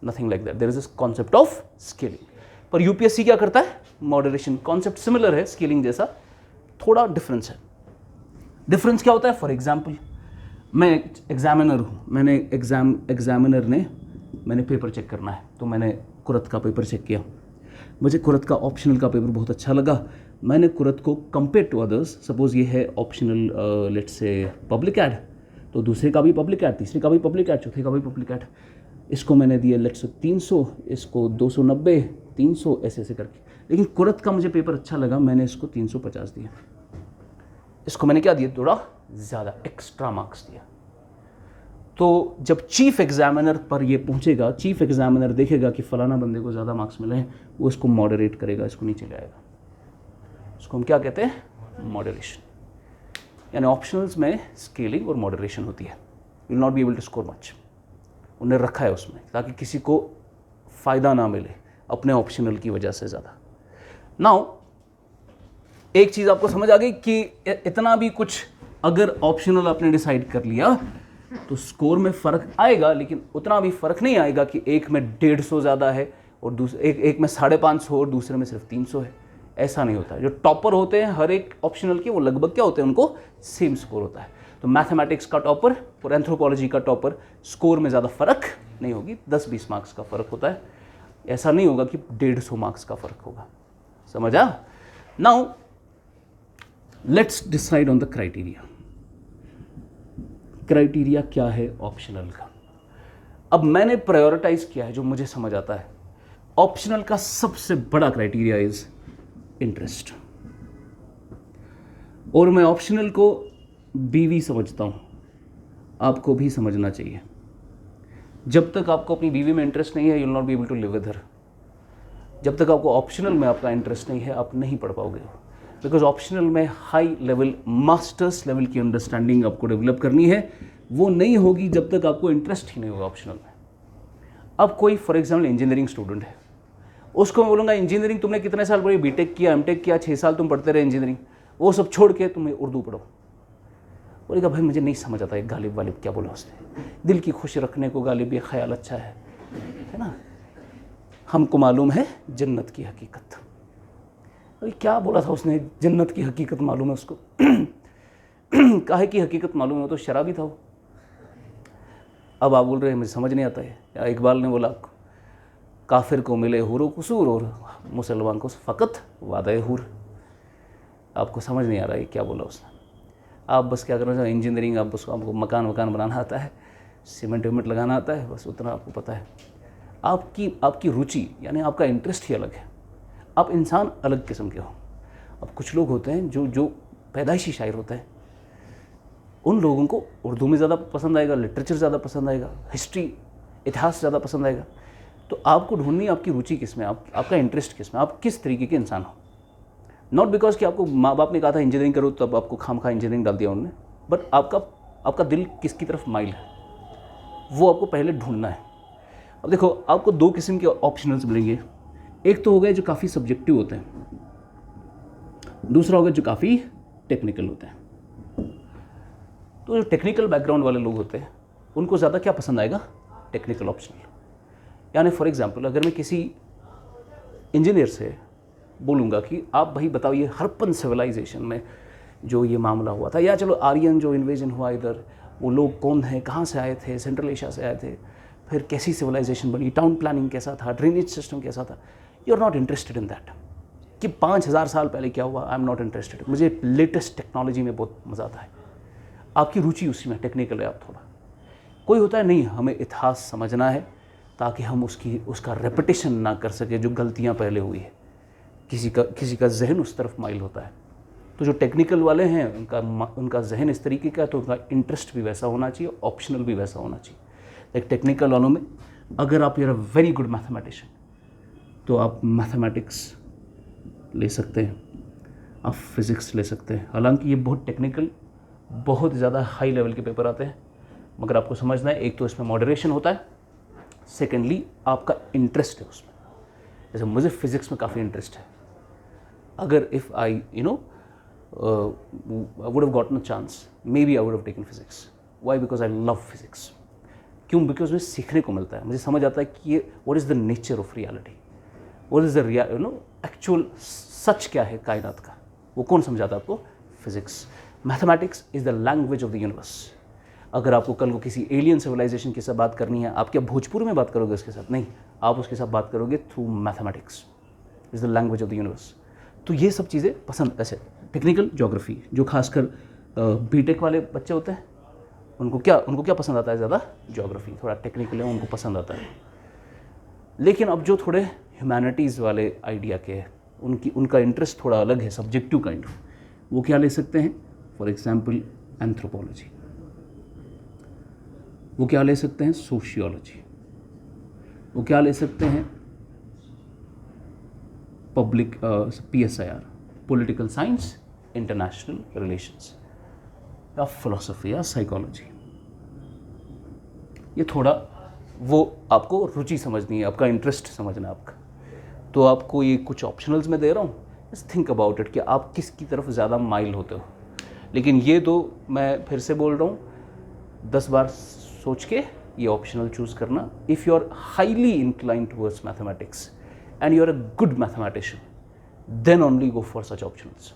nothing like that. There is a concept of scaling. पर UPSC क्या करता है, मॉडरेशन। कॉन्सेप्ट सिमिलर है स्केलिंग जैसा, थोड़ा डिफरेंस है। डिफरेंस क्या होता है, फॉर एग्जाम्पल मैं एग्जामिनर हूँ, मैंने पेपर चेक करना है, तो मैंने कुरत का पेपर चेक किया। मुझे कुरत का ऑप्शनल का पेपर बहुत अच्छा लगा। मैंने कुरत को कंपेयर टू अदर्स, सपोज ये है optional let's say public add, तो दूसरे का भी पब्लिक ऐड, तीसरे का भी पब्लिक ऐड, चौथे का भी पब्लिक ऐड। इसको मैंने दिया लेट्स से 300, इसको 290, 300, ऐसे करके। लेकिन कुरत का मुझे पेपर अच्छा लगा, मैंने इसको 350 दिया। इसको मैंने क्या दिया, थोड़ा ज़्यादा एक्स्ट्रा मार्क्स दिया। तो जब चीफ एग्जामिनर पर ये पहुंचेगा, चीफ एग्जामिनर देखेगा कि फलाना बंदे को ज़्यादा मार्क्स मिले हैं, वो इसको मॉडरेट करेगा, इसको नीचे ले आएगा। इसको हम क्या कहते हैं? मॉडरेशन। यानी ऑप्शनल्स में स्केलिंग और मॉडरेशन होती है। You will not be able to score much. उन्हें रखा है उसमें ताकि किसी को फ़ायदा ना मिले अपने ऑप्शनल की वजह से ज़्यादा। नाउ एक चीज़ आपको समझ आ गई कि इतना भी कुछ अगर ऑप्शनल आपने डिसाइड कर लिया तो स्कोर में फ़र्क आएगा, लेकिन उतना भी फ़र्क नहीं आएगा कि एक में 150 ज़्यादा है और दूसरे एक में 550 और दूसरे में सिर्फ 300 है। ऐसा नहीं होता है। जो टॉपर होते हैं हर एक ऑप्शनल के, वो लगभग क्या होते हैं, उनको सेम स्कोर होता है। तो मैथमेटिक्स का टॉपर और एंथ्रोपोलॉजी का टॉपर स्कोर में ज़्यादा फ़र्क नहीं होगी, 10-20 मार्क्स का फ़र्क होता है। ऐसा नहीं होगा कि 150 मार्क्स का फ़र्क होगा। समझा? Now let's decide on the criteria. Criteria क्या है ऑप्शनल का? अब मैंने प्रायोरिटाइज किया है जो मुझे समझ आता है। ऑप्शनल का सबसे बड़ा क्राइटेरिया इज इंटरेस्ट, और मैं ऑप्शनल को बीवी समझता हूं, आपको भी समझना चाहिए। जब तक आपको अपनी बीवी में इंटरेस्ट नहीं है, you will not be able to live with her. जब तक आपको ऑप्शनल में आपका इंटरेस्ट नहीं है, आप नहीं पढ़ पाओगे। बिकॉज ऑप्शनल में हाई लेवल, मास्टर्स लेवल की अंडरस्टैंडिंग आपको डेवलप करनी है। वो नहीं होगी जब तक आपको इंटरेस्ट ही नहीं होगा ऑप्शनल में। अब कोई फॉर एग्जाम्पल इंजीनियरिंग स्टूडेंट है, उसको मैं बोलूँगा इंजीनियरिंग तुमने कितने साल पढ़ी? बीटेक किया, एमटेक किया, 6 साल तुम पढ़ते रहे इंजीनियरिंग, वो सब छोड़ के तुम्हें उर्दू पढ़ो। बोलेगा भाई मुझे नहीं समझ आता है गालिब वालिब क्या बोला उसने, दिल की खुशी रखने को गालिब ये ख्याल अच्छा है ना, हमको मालूम है जन्नत की हकीकत। अरे क्या बोला था उसने, जन्नत की हकीकत मालूम है उसको? काहे की हकीकत मालूम है? तो शराबी था वो। अब आप बोल रहे हैं मुझे समझ नहीं आता है। या इकबाल ने बोला काफिर को मिले हुर कसूर और मुसलमान को फ़कत वादा हुर। आपको समझ नहीं आ रहा है क्या बोला उसने। आप बस क्या करना चाहिए, इंजीनियरिंग आप बस, आपको मकान बनाना आता है, सीमेंट वेमेंट लगाना आता है, बस उतना आपको पता है। आपकी रुचि यानी आपका इंटरेस्ट ही अलग है, आप इंसान अलग किस्म के हो। अब कुछ लोग होते हैं जो पैदाइशी शायर होते हैं, उन लोगों को उर्दू में ज़्यादा पसंद आएगा, लिटरेचर ज़्यादा पसंद आएगा, हिस्ट्री इतिहास ज़्यादा पसंद आएगा। तो आपको ढूंढनी है आपकी रुचि किस में, आपका इंटरेस्ट किस में, आप किस तरीके के इंसान हो। नॉट बिकॉज कि आपको माँ बाप ने कहा था इंजीनियरिंग करो तो अब आपको खामखा इंजीनियरिंग डाल दिया उन्होंने, बट आपका दिल किसकी तरफ माइल है, वो आपको पहले ढूंढना है। अब देखो आपको 2 किस्म के ऑप्शनल्स मिलेंगे। एक तो हो गए जो काफ़ी सब्जेक्टिव होते हैं, दूसरा हो गया जो काफ़ी टेक्निकल होते हैं। तो जो टेक्निकल बैकग्राउंड वाले लोग होते हैं उनको ज़्यादा क्या पसंद आएगा, टेक्निकल ऑप्शनल। यानी फॉर एग्जांपल अगर मैं किसी इंजीनियर से बोलूँगा कि आप भाई बताइए हड़प्पन सिविलाइजेशन में जो ये मामला हुआ था, या चलो आर्यन जो इन्वेजन हुआ इधर, वो लोग कौन हैं, कहाँ से आए थे, सेंट्रल एशिया से आए थे, फिर कैसी सिविलाइजेशन बनी, टाउन प्लानिंग कैसा था, ड्रेनेज सिस्टम कैसा था, you are not interested in that. कि 5000 साल पहले क्या हुआ, आई एम नॉट इंटरेस्टेड। मुझे लेटेस्ट टेक्नोलॉजी में बहुत मज़ा आता है। आपकी रुचि उसी में, टेक्निकल है आप थोड़ा। कोई होता है नहीं हमें इतिहास समझना है ताकि हम उसका रेपिटेशन ना कर सके जो गलतियाँ पहले हुई है। किसी का जहन उस तरफ माइल होता है। तो जो टेक्निकल वाले हैं उनका जहन इस तरीके का है, तो उनका इंटरेस्ट भी वैसा होना चाहिए, ऑप्शनल भी वैसा होना चाहिए। एक टेक्निकल वालों में अगर आप you're a very good mathematician तो आप मैथमेटिक्स ले सकते हैं, आप फिज़िक्स ले सकते हैं। हालांकि ये बहुत टेक्निकल, बहुत ज़्यादा हाई लेवल के पेपर आते हैं, मगर आपको समझना है एक तो इसमें मॉडरेशन होता है, सेकेंडली आपका इंटरेस्ट है उसमें। जैसे मुझे फिज़िक्स में काफ़ी इंटरेस्ट है। अगर if I would have gotten a chance, maybe I would have taken physics. Why? Because I love physics. क्यों? बिकॉज मुझे सीखने को मिलता है, मुझे समझ आता है कि ये what is the nature of reality, what is the actual सच क्या है कायनात का, वो कौन समझाता है आपको? Physics. Mathematics is the language of the universe. अगर आपको कल को किसी एलियन सिविलाइजेशन के साथ बात करनी है, आप क्या भोजपुरी में बात करोगे उसके साथ? नहीं, आप उसके साथ बात करोगे through mathematics, is the language of the universe. तो ये सब चीज़ें पसंद। ऐसे टेक्निकल ज्योग्राफी जो खासकर बीटेक वाले बच्चे होते हैं उनको क्या पसंद आता है ज़्यादा? ज्योग्राफी। थोड़ा टेक्निकल है, उनको पसंद आता है। लेकिन अब जो थोड़े ह्यूमैनिटीज़ वाले आइडिया के हैं उनका इंटरेस्ट थोड़ा अलग है, सब्जेक्टिव काइंड ऑफ। वो क्या ले सकते हैं? For example anthropology. वो क्या ले सकते हैं? सोशियोलॉजी। वो क्या ले सकते हैं? Public PSIR, political science, international relations, या फिलोसफी या साइकोलॉजी। ये थोड़ा वो आपको रुचि समझनी है, आपका इंटरेस्ट समझना है आपका। तो आपको ये कुछ ऑप्शनल्स में दे रहा हूँ, जस्ट थिंक अबाउट इट कि आप किसकी तरफ ज़्यादा माइल होते हो। लेकिन ये तो मैं फिर से बोल रहा हूँ, 10 बार सोच के ये ऑप्शनल चूज़ करना। If you are highly incline towards mathematics and you are a good mathematician, then only go for such optionals.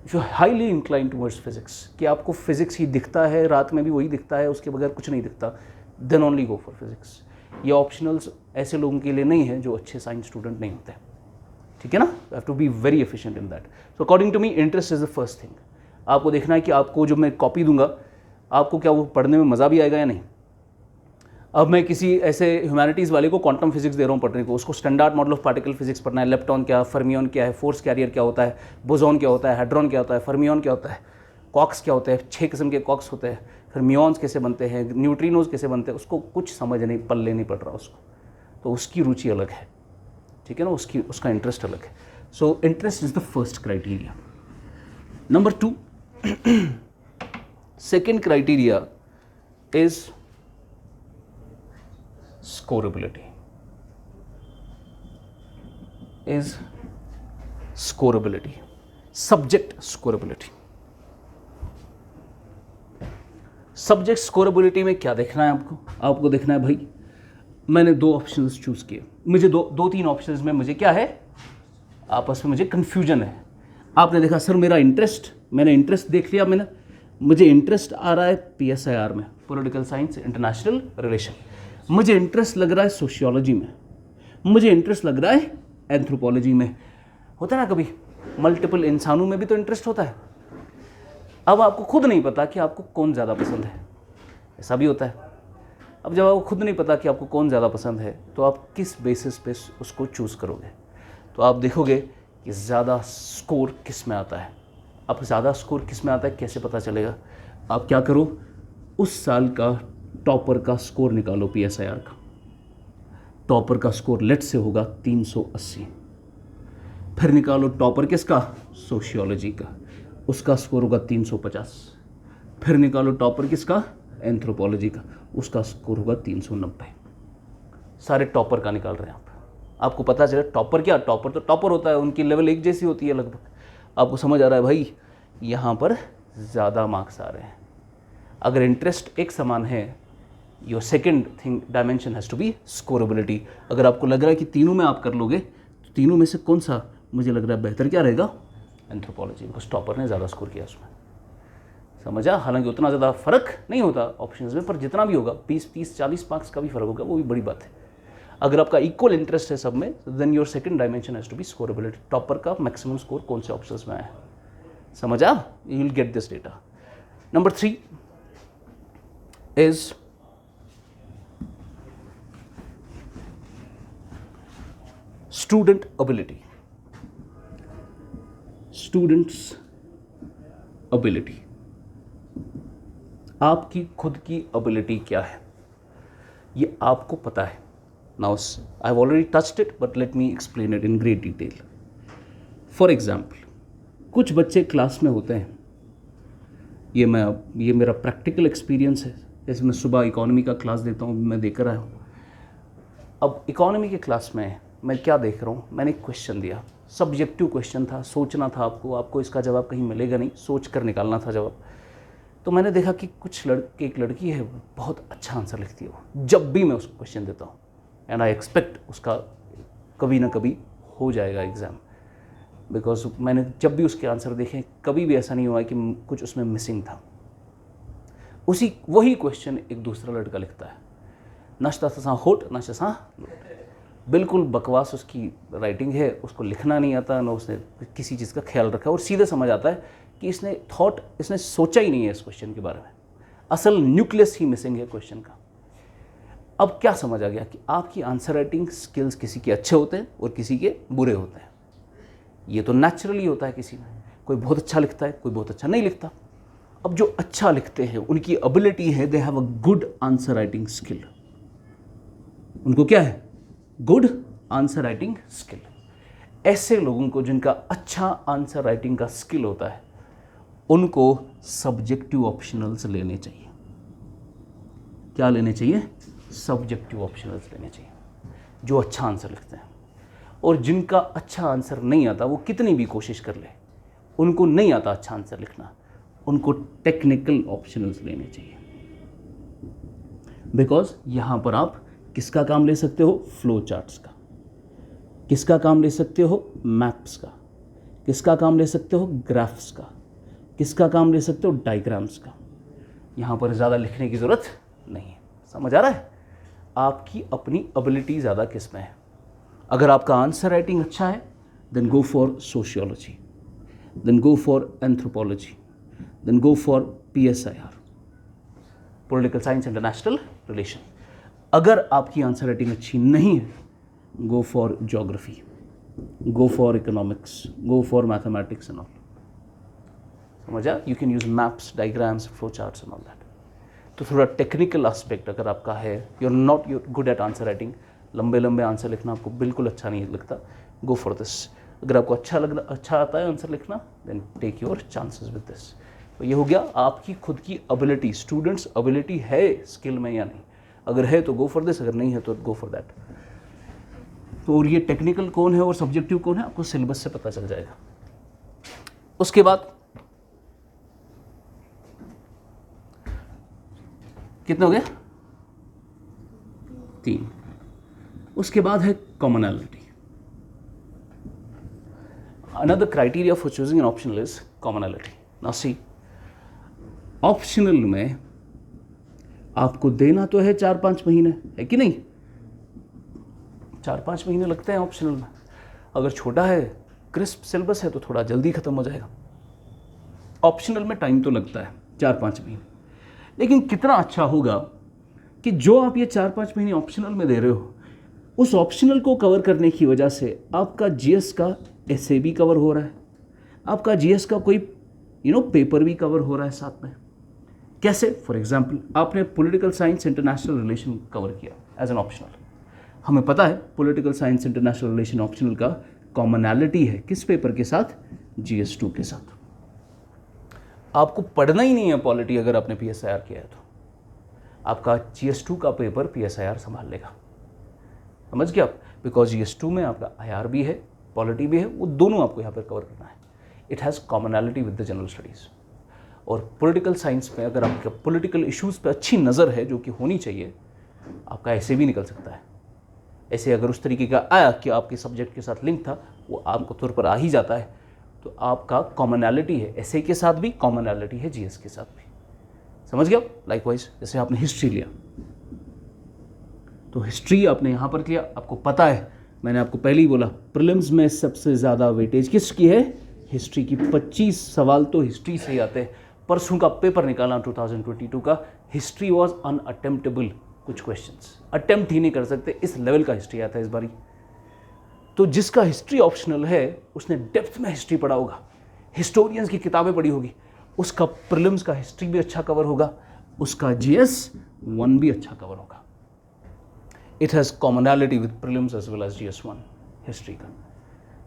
If you are highly incline towards physics, कि आपको फिजिक्स ही दिखता है, रात में भी वही दिखता है, उसके बगैर कुछ नहीं दिखता, then only go for physics. ये ऑप्शनल्स ऐसे लोगों के लिए नहीं है जो अच्छे साइंस स्टूडेंट नहीं होते, ठीक है ना। You have to be very efficient in that. So according to me, interest is the first thing. आपको देखना है कि आपको जो मैं कॉपी दूंगा, आपको क्या वो पढ़ने में मज़ा भी आएगा या नहीं। अब मैं किसी ऐसे ह्यूमैनिटीज़ वाले को क्वांटम फिजिक्स दे रहा हूँ पढ़ने को, उसको standard model of particle physics पढ़ना है, लेप्टॉन क्या, फर्मियन क्या है, फोर्स कैरियर क्या होता है, बोसॉन क्या होता है, हेड्रॉन क्या होता है, फर्मियन क्या होता है, क्वार्क्स क्या होते हैं, 6 किस्म के क्वार्क्स होते हैं, फिर म्यूऑन्स कैसे बनते हैं, न्यूट्रिनोज कैसे बनते हैं, उसको कुछ समझ नहीं, पल्ले नहीं पड़ रहा उसको, तो उसकी रुचि अलग है, ठीक है ना, उसका इंटरेस्ट अलग है। So interest is the first criteria. Number 2, second criteria is scorability. Subject scorability. Subject scorability में क्या देखना है आपको देखना है भाई, मैंने 2 ऑप्शंस चूज़ किए, मुझे दो 3 ऑप्शंस में मुझे क्या है, आपस में मुझे कन्फ्यूजन है। आपने देखा सर मैंने इंटरेस्ट देख लिया, मुझे इंटरेस्ट आ रहा है PSIR में, पॉलिटिकल साइंस इंटरनेशनल रिलेशन, मुझे इंटरेस्ट लग रहा है सोशियोलॉजी में, मुझे इंटरेस्ट लग रहा है एंथ्रोपोलॉजी में। होता है ना कभी मल्टीपल इंसानों में भी तो इंटरेस्ट होता है। अब आपको खुद नहीं पता कि आपको कौन ज़्यादा पसंद है, ऐसा भी होता है। अब जब आपको खुद नहीं पता कि आपको कौन ज़्यादा पसंद है, तो आप किस बेसिस पे उसको चूज़ करोगे? तो आप देखोगे कि ज़्यादा स्कोर किस में आता है। अब ज़्यादा स्कोर किस में आता है कैसे पता चलेगा? आप क्या करो, उस साल का टॉपर का स्कोर निकालो, PSIR का टॉपर का स्कोर लेट से होगा 380, फिर निकालो टॉपर किसका, सोशियोलॉजी का, उसका स्कोर होगा 350, फिर निकालो टॉपर किसका, एंथ्रोपोलॉजी का, उसका स्कोर होगा 390। सारे टॉपर का निकाल रहे हैं आपको पता चले टॉपर क्या, टॉपर तो टॉपर होता है, उनकी लेवल एक जैसी होती है लगभग। आपको समझ आ रहा है भाई, यहाँ पर ज़्यादा मार्क्स आ रहे हैं। अगर इंटरेस्ट एक समान है, your second thing dimension has to be scorability. अगर आपको लग रहा है कि तीनों में आप कर लोगे, तो तीनों में से कौन सा मुझे लग रहा है बेहतर क्या रहेगा, एंथ्रोपोलॉजी, बिकॉज टॉपर ने ज़्यादा स्कोर किया उसमें। समझा? हालांकि उतना ज़्यादा फ़र्क नहीं होता ऑप्शंस में, पर जितना भी होगा 20-30-40 मार्क्स का भी फ़र्क होगा, वो भी बड़ी बात है। अगर आपका इक्वल इंटरेस्ट है सब में, then your second dimension has to be scorability. Topper का मैक्सिमम स्कोर कौन से ऑप्शंस में आया, समझा? You will get this data. Number 3 is student ability. Students ability, आपकी खुद की एबिलिटी क्या है, ये आपको पता है। Now I have already touched it, but let me explain it in great detail. For example, कुछ बच्चे क्लास में होते हैं, ये मेरा प्रैक्टिकल एक्सपीरियंस है। जैसे मैं सुबह इकोनॉमी का क्लास देता हूँ, मैं देकर आया हूँ। अब इकोनॉमी के क्लास में मैं क्या देख रहा हूँ, मैंने एक क्वेश्चन दिया, सब्जेक्टिव क्वेश्चन था, सोचना था आपको इसका जवाब कहीं मिलेगा नहीं, सोच कर निकालना था जवाब। तो मैंने देखा कि एक लड़की है, बहुत अच्छा आंसर लिखती है वो, जब भी मैं उसको क्वेश्चन देता हूँ, एंड आई एक्सपेक्ट उसका कभी ना कभी हो जाएगा एग्ज़ाम, बिकॉज मैंने जब भी उसके आंसर देखे, कभी भी ऐसा नहीं हुआ कि कुछ उसमें मिसिंग था। वही क्वेश्चन एक दूसरा लड़का लिखता है, नाश्ता सा होट नाश्ता सा, बिल्कुल बकवास उसकी राइटिंग है, उसको लिखना नहीं आता, ना उसने किसी चीज़ का ख्याल रखा, और सीधे समझ आता है कि इसने सोचा ही नहीं है इस क्वेश्चन के बारे में। असल न्यूक्लियस ही मिसिंग है क्वेश्चन का। अब क्या समझ आ गया कि आपकी आंसर राइटिंग स्किल्स किसी के अच्छे होते हैं और किसी के बुरे होते हैं। ये तो नेचुरली होता है, किसी में कोई बहुत अच्छा लिखता है, कोई बहुत अच्छा नहीं लिखता। अब जो अच्छा लिखते हैं उनकी एबिलिटी है, they have a good answer writing skill. उनको क्या है? Good answer writing skill. ऐसे लोगों को जिनका अच्छा आंसर राइटिंग का स्किल होता है उनको सब्जेक्टिव ऑप्शनल्स लेने चाहिए। क्या लेने चाहिए? सब्जेक्टिव ऑप्शनल्स लेने चाहिए जो अच्छा आंसर लिखते हैं। और जिनका अच्छा आंसर नहीं आता, वो कितनी भी कोशिश कर ले, उनको नहीं आता अच्छा आंसर लिखना, उनको टेक्निकल ऑप्शनल्स लेने चाहिए। बिकॉज यहां पर आप किसका काम ले सकते हो? फ्लो चार्ट्स का। किसका काम ले सकते हो? मैप्स का। किसका काम ले सकते हो? ग्राफ्स का। किसका काम ले सकते हो? डायग्राम्स का। यहां पर ज़्यादा लिखने की ज़रूरत नहीं है। समझ आ रहा है? आपकी अपनी एबिलिटी ज़्यादा किस में है। अगर आपका आंसर राइटिंग अच्छा है, then go for sociology, then go for anthropology, then go for PSIR, political science international relation. अगर आपकी आंसर राइटिंग अच्छी नहीं है, go for geography, go for economics, go for mathematics and all. समझा? You can use maps, diagrams, flow charts and all that. तो थोड़ा टेक्निकल एस्पेक्ट अगर आपका है, you are not good at answer writing, लंबे लंबे आंसर लिखना आपको बिल्कुल अच्छा नहीं लगता, गो फॉर दिस। अगर आपको अच्छा आता है आंसर लिखना, then take your chances with this. तो ये हो गया आपकी खुद की एबिलिटी, स्टूडेंट्स एबिलिटी है स्किल में या नहीं। अगर है तो गो फॉर दिस, अगर नहीं है तो गो फॉर दैट। तो और ये टेक्निकल कौन है और सब्जेक्टिव कौन है आपको सिलेबस से पता चल जाएगा। उसके बाद कितने हो गए? 3। उसके बाद है commonality. Another criteria for choosing an optional is commonality. Now see, optional में आपको देना तो है 4-5 महीने, है कि नहीं? 4-5 महीने लगते हैं ऑप्शनल में। अगर छोटा है, क्रिस्प सिलेबस है तो थोड़ा जल्दी खत्म हो जाएगा। ऑप्शनल में टाइम तो लगता है 4-5 महीने, लेकिन कितना अच्छा होगा कि जो आप ये 4-5 महीने ऑप्शनल में दे रहे हो, उस ऑप्शनल को कवर करने की वजह से आपका GS का essay भी कवर हो रहा है, आपका GS का कोई पेपर भी कवर हो रहा है साथ में। कैसे? फॉर एग्जाम्पल, आपने political science international relation cover किया एज एन ऑप्शनल। हमें पता है political science international relation optional का कॉमनैलिटी है किस पेपर के साथ? GS2 के साथ। आपको पढ़ना ही नहीं है पॉलिटी, अगर आपने PSIR किया है तो आपका GS2 का पेपर PSIR संभाल लेगा। समझ गया आप? बिकॉज GS2 में आपका IR भी है, पॉलिटी भी है, वो दोनों आपको यहाँ पर कवर करना है। It has commonality with the general studies. और पॉलिटिकल साइंस में अगर आपके पॉलिटिकल इश्यूज़ पे अच्छी नज़र है, जो कि होनी चाहिए, आपका ऐसे भी निकल सकता है। ऐसे अगर उस तरीके का आया कि आपके सब्जेक्ट के साथ लिंक था, वो आपको तौर पर आ ही जाता है, तो आपका कॉमनैलिटी है ऐसे के साथ भी, कॉमनैलिटी है GS के साथ भी। समझ गया? लाइकवाइज जैसे आपने हिस्ट्री लिया, तो हिस्ट्री आपने यहाँ पर किया, आपको पता है, मैंने आपको पहले ही बोला, प्रीलिम्स में सबसे ज़्यादा वेटेज किसकी है? हिस्ट्री की। 25 सवाल तो हिस्ट्री से ही आते हैं। परसों का पेपर निकाला 2022 का, हिस्ट्री वॉज अनअटेम्प्टेबल। कुछ क्वेश्चंस अटेम्प्ट ही नहीं कर सकते, इस लेवल का हिस्ट्री आता है इस बारी। तो जिसका हिस्ट्री ऑप्शनल है, उसने डेप्थ में हिस्ट्री पढ़ा होगा, हिस्टोरियंस की किताबें पढ़ी होगी, उसका प्रीलिम्स का हिस्ट्री भी अच्छा कवर होगा, उसका GS1 भी अच्छा कवर होगा। It has commonality with prelims as well as GS1 history का।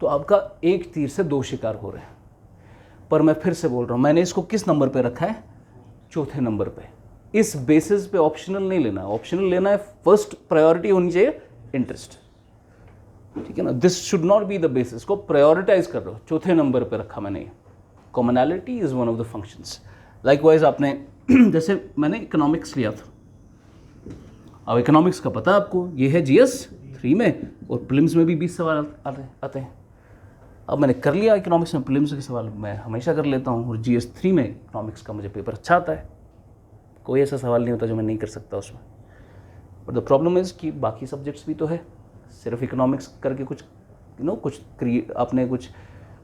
तो आपका एक तीर से 2 शिकार हो रहे हैं। पर मैं फिर से बोल रहा हूँ, मैंने इसको किस नंबर पे रखा है? 4थे नंबर पे। इस बेसिस पे ऑप्शनल नहीं लेना, ऑप्शनल लेना है, फर्स्ट प्रायोरिटी होनी चाहिए इंटरेस्ट। ठीक है ना? This should not be the basis. को प्रायोरिटाइज कर रहे हो, 4थे नंबर पे रखा मैंने। Commonality is one of the functions. Likewise आपने जैसे मैंने इकोनॉमिक्स लिया था, अब इकोनॉमिक्स का पता है आपको, ये है GS3 में, और प्रीलिम्स में भी 20 सवाल आते हैं। अब मैंने कर लिया इकोनॉमिक्स में, प्रीलिम्स के सवाल मैं हमेशा कर लेता हूँ, और GS3 में इकोनॉमिक्स का मुझे पेपर अच्छा आता है। कोई ऐसा सवाल नहीं होता जो मैं नहीं कर सकता उसमें। बट द प्रॉब्लम इज़ कि बाकी सब्जेक्ट्स भी तो है। सिर्फ इकोनॉमिक्स करके कुछ आपने कुछ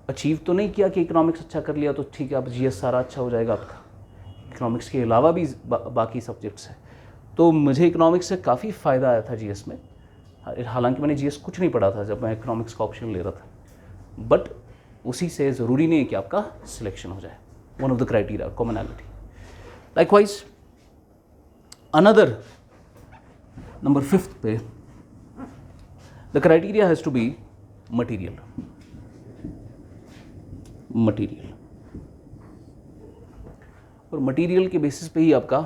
अचीव तो नहीं किया कि इकोनॉमिक्स अच्छा कर लिया तो ठीक है, अब GS सारा अच्छा हो जाएगा आपका। इकोनॉमिक्स के अलावा भी बाकी सब्जेक्ट्स हैं। तो मुझे इकोनॉमिक्स से काफ़ी फ़ायदा आया था GS में। हालांकि मैंने GS कुछ नहीं पढ़ा था जब मैं इकोनॉमिक्स का ऑप्शन ले रहा था, बट उसी से ज़रूरी नहीं है कि आपका सिलेक्शन हो जाए। One of the criteria commonality. Likewise, another number 5th पे, the criteria has to be material. और मटेरियल के बेसिस पे ही आपका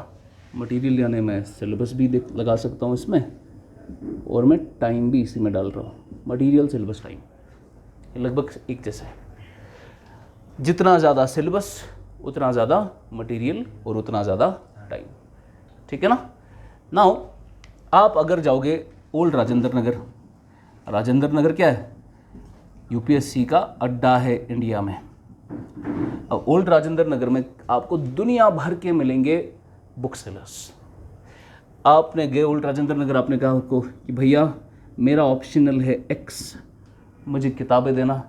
मटेरियल, यानी मैं सिलेबस भी लगा सकता हूँ इसमें, और मैं टाइम भी इसी में डाल रहा हूँ। मटेरियल, सिलेबस, टाइम, ये लगभग एक जैसा है। जितना ज़्यादा सिलेबस उतना ज़्यादा मटेरियल और उतना ज़्यादा टाइम, ठीक है ना। नाउ आप अगर जाओगे ओल्ड राजेंद्र नगर, राजेंद्र नगर क्या है? यूपीएससी का अड्डा है इंडिया में। अब ओल्ड राजेंद्र नगर में आपको दुनिया भर के मिलेंगे बुक सेलर्स। आपने गए ओल्ड राजेंद्र नगर, आपने कहा उनको कि भैया मेरा ऑप्शनल है एक्स, मुझे किताबें देना।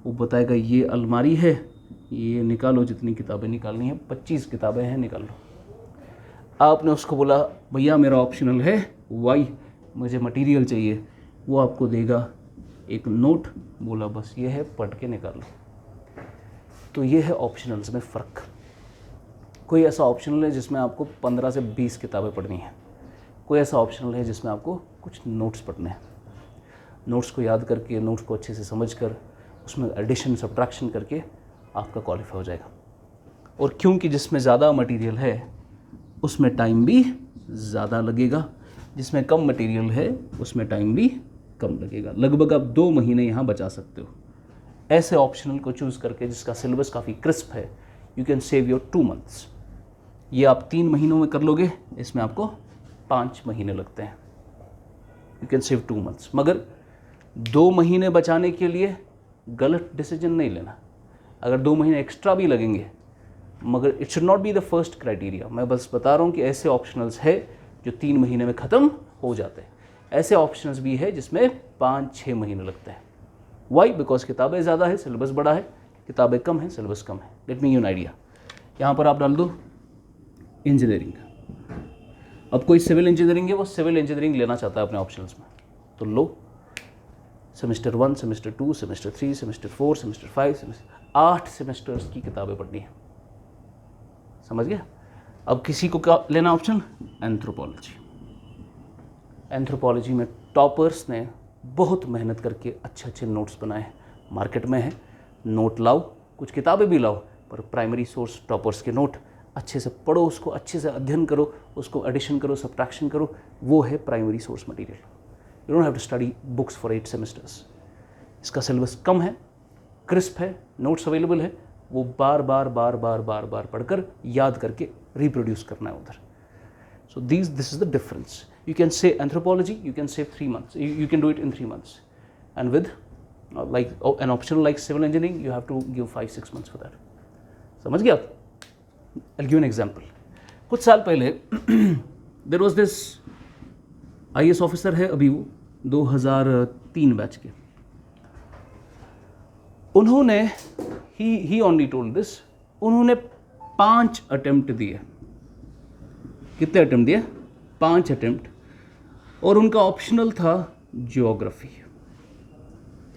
वो बताएगा ये अलमारी है, ये निकालो जितनी किताबें निकालनी है, 25 किताबें हैं, निकाल लो। आपने उसको बोला भैया मेरा ऑप्शनल है वाई, मुझे मटेरियल चाहिए, वो आपको देगा एक नोट, बोला बस ये है, पढ़ के निकाल लो। तो ये है ऑप्शनल्स में फ़र्क। कोई ऐसा ऑप्शनल है जिसमें आपको 15 से 20 किताबें पढ़नी है, कोई ऐसा ऑप्शनल है जिसमें आपको कुछ नोट्स पढ़ने हैं। नोट्स को याद करके, नोट्स को अच्छे से समझ कर, उसमें एडिशन सब्ट्रैक्शन करके आपका क्वालिफाई हो जाएगा। और क्योंकि जिसमें ज़्यादा मटेरियल है उसमें टाइम भी ज़्यादा लगेगा, जिसमें कम मटेरियल है उसमें टाइम भी कम लगेगा। लगभग आप 2 महीने यहाँ बचा सकते हो ऐसे ऑप्शनल को चूज़ करके जिसका सिलेबस काफ़ी क्रिस्प है। You can save your 2 months. ये आप 3 महीनों में कर लोगे, इसमें आपको 5 महीने लगते हैं। You can save 2 months. मगर 2 महीने बचाने के लिए गलत डिसीजन नहीं लेना। अगर 2 महीने एक्स्ट्रा भी लगेंगे, मगर it should not be the first criteria. मैं बस बता रहा हूँ कि ऐसे ऑप्शनल्स है जो 3 महीने में ख़त्म हो जाते हैं, ऐसे ऑप्शनल्स भी है जिसमें 5-6 महीने लगते हैं। वाई? बिकॉज किताबें ज़्यादा है, सिलेबस बड़ा है, किताबें कम है, सिलेबस कम है। Let me give an idea. यहाँ पर आप डाल दो इंजीनियरिंग। अब कोई सिविल इंजीनियरिंग है, वो सिविल इंजीनियरिंग लेना चाहता है अपने ऑप्शनल्स में, तो लो semester 1, semester 2, semester 3, semester 4, semester 5, 8 semesters की किताबें पढ़नी है। समझ गया? अब किसी को क्या लेना ऑप्शन? एंथ्रोपोलॉजी। एंथ्रोपोलॉजी में टॉपर्स ने बहुत मेहनत करके अच्छे अच्छे नोट्स बनाए, मार्केट में है। नोट लाओ, कुछ किताबें भी लाओ, पर प्राइमरी सोर्स टॉपर्स के नोट अच्छे से पढ़ो, उसको अच्छे से अध्ययन करो, उसको एडिशन करो, सब्ट्रैक्शन करो, वो है primary source material. You don't have to study books for 8 semesters. इसका सिलेबस कम है, क्रिस्प है, नोट्स अवेलेबल है, वो बार बार बार बार बार बार पढ़कर याद करके रिप्रोड्यूस करना है उधर। So this is the difference. You can say anthropology, you can save 3 months. You can do it in 3 months. And with an optional like civil engineering, you have to give 5-6 months for that. समझ गया? I'll give an example. कुछ साल पहले there was this IAS officer है, अभी वो 2003 बैच के। उन्होंने he only told this, उन्होंने 5 अटेम्प्ट दिए। कितने अटेम्प्ट दिए? 5 अटेम्प्ट। और उनका ऑप्शनल था ज्योग्राफी।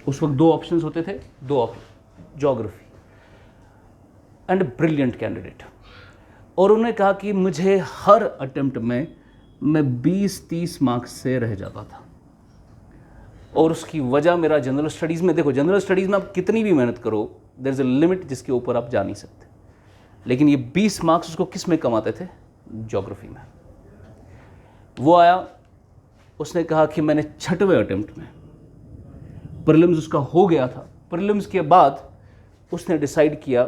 उस वक्त 2 ऑप्शंस होते थे, 2 option, geography. And brilliant candidate. और उन्होंने कहा कि मुझे हर अटेम्प्ट में मैं 20-30 मार्क्स से रह जाता था। और उसकी वजह मेरा जनरल स्टडीज़ में, देखो जनरल स्टडीज़ में आप कितनी भी मेहनत करो, देयर इज़ अ लिमिट जिसके ऊपर आप जा नहीं सकते। लेकिन ये 20 मार्क्स उसको किस में कमाते थे? ज्योग्राफी में। वो आया, उसने कहा कि मैंने 6वें अटेम्प्ट में, प्रीलिम्स उसका हो गया था, प्रीलिम्स के बाद उसने डिसाइड किया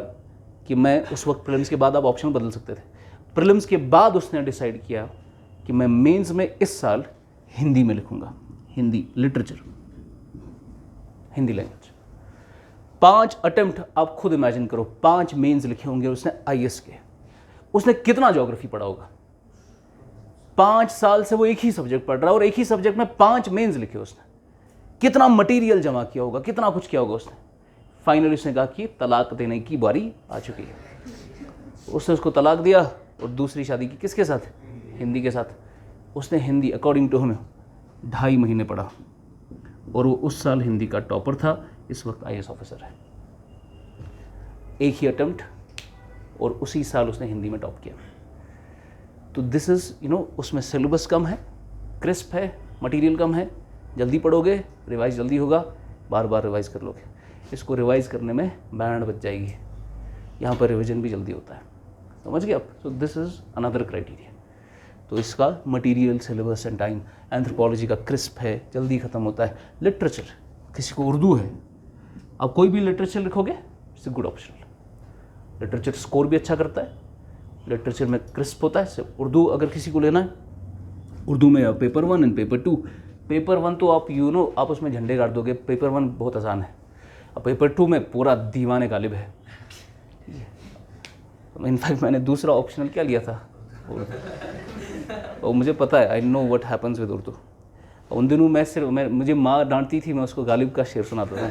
कि मैं, उस वक्त प्रीलिम्स के बाद आप ऑप्शन बदल सकते थे, प्रीलिम्स के बाद उसने डिसाइड किया कि मैं मेंस में इस साल हिंदी में लिखूंगा, Hindi literature, Hindi language. 5 attempt, आप खुद इमेजिन करो, 5 मेंस लिखे होंगे उसने IAS के। उसने कितना ज्योग्राफी पढ़ा होगा? 5 साल से वो एक ही सब्जेक्ट पढ़ रहा है और एक ही सब्जेक्ट में 5 मेंस लिखे उसने। कितना मटेरियल जमा किया होगा, कितना कुछ किया होगा उसने। फाइनली उसने कहा कि तलाक देने की बारी आ चुकी है। उसने उसको तलाक दिया और दूसरी शादी की किसके साथ? हिंदी के साथ। उसने हिंदी अकॉर्डिंग टू हमें 2.5 महीने पढ़ा और वो उस साल हिंदी का टॉपर था, इस वक्त IAS ऑफिसर है। एक ही अटेम्प्ट और उसी साल उसने हिंदी में टॉप किया। तो दिस इज़ उसमें सिलेबस कम है, क्रिस्प है, मटेरियल कम है, जल्दी पढ़ोगे, रिवाइज जल्दी होगा, बार बार रिवाइज कर लोगे। इसको रिवाइज करने में बैंड बच जाएगी, यहाँ पर रिविजन भी जल्दी होता है। समझ गए आप? So this is another criteria. तो इसका material, syllabus and time. Anthropology का क्रिस्प है, जल्दी ख़त्म होता है। लिटरेचर, किसी को उर्दू है, आप कोई भी लिटरेचर लिखोगे, it's a good option. Literature score भी अच्छा करता है, लिटरेचर में क्रिस्प होता है। उर्दू अगर किसी को लेना है, उर्दू में पेपर 1 एंड पेपर 2। पेपर 1 तो आप आप उसमें झंडे गाड़ दोगे, पेपर 1 बहुत आसान है। अब पेपर 2 में पूरा दीवाने गालिब है। इनफैक्ट मैंने दूसरा ऑप्शनल क्या लिया था, और मुझे पता है, I know what happens with Urdu. उन दिनों मुझे माँ डांटती थी, मैं उसको गालिब का शेर सुनाता था,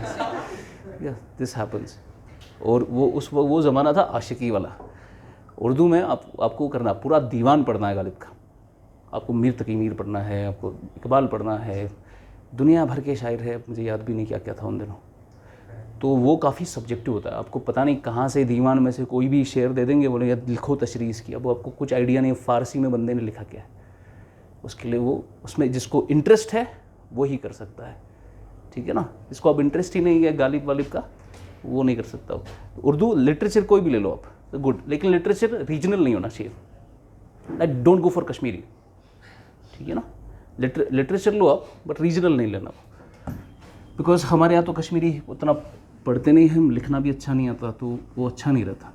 दिस हैपन्स। और वो ज़माना था आशिकी वाला। उर्दू में आपको करना, पूरा दीवान पढ़ना है गालिब का। आपको मीर तकी मीर पढ़ना है, आपको इकबाल पढ़ना है, दुनिया भर के शायर है, मुझे याद भी नहीं क्या क्या था उन दिनों। तो वो काफ़ी सब्जेक्टिव होता है, आपको पता नहीं कहाँ से दीवान में से कोई भी शेर दे देंगे, बोले यार लिखो तशरीह की। अब आपको कुछ आइडिया नहीं फ़ारसी में बंदे ने लिखा क्या है। उसके लिए वो उसमें जिसको इंटरेस्ट है वो ही कर सकता है, ठीक है ना। जिसको अब इंटरेस्ट ही नहीं है गालिब वालिब का, वो नहीं कर सकता। उर्दू लिटरेचर कोई भी ले लो आप, तो गुड, लेकिन लिटरेचर रीजनल नहीं होना चाहिए। Like don't go for Kashmiri, ठीक है ना। लिटरेचर लो आप, बट रीजनल नहीं लेना, बिकॉज हमारे यहाँ तो कश्मीरी उतना पढ़ते नहीं हैं, लिखना भी अच्छा नहीं आता, तो वो अच्छा नहीं रहता।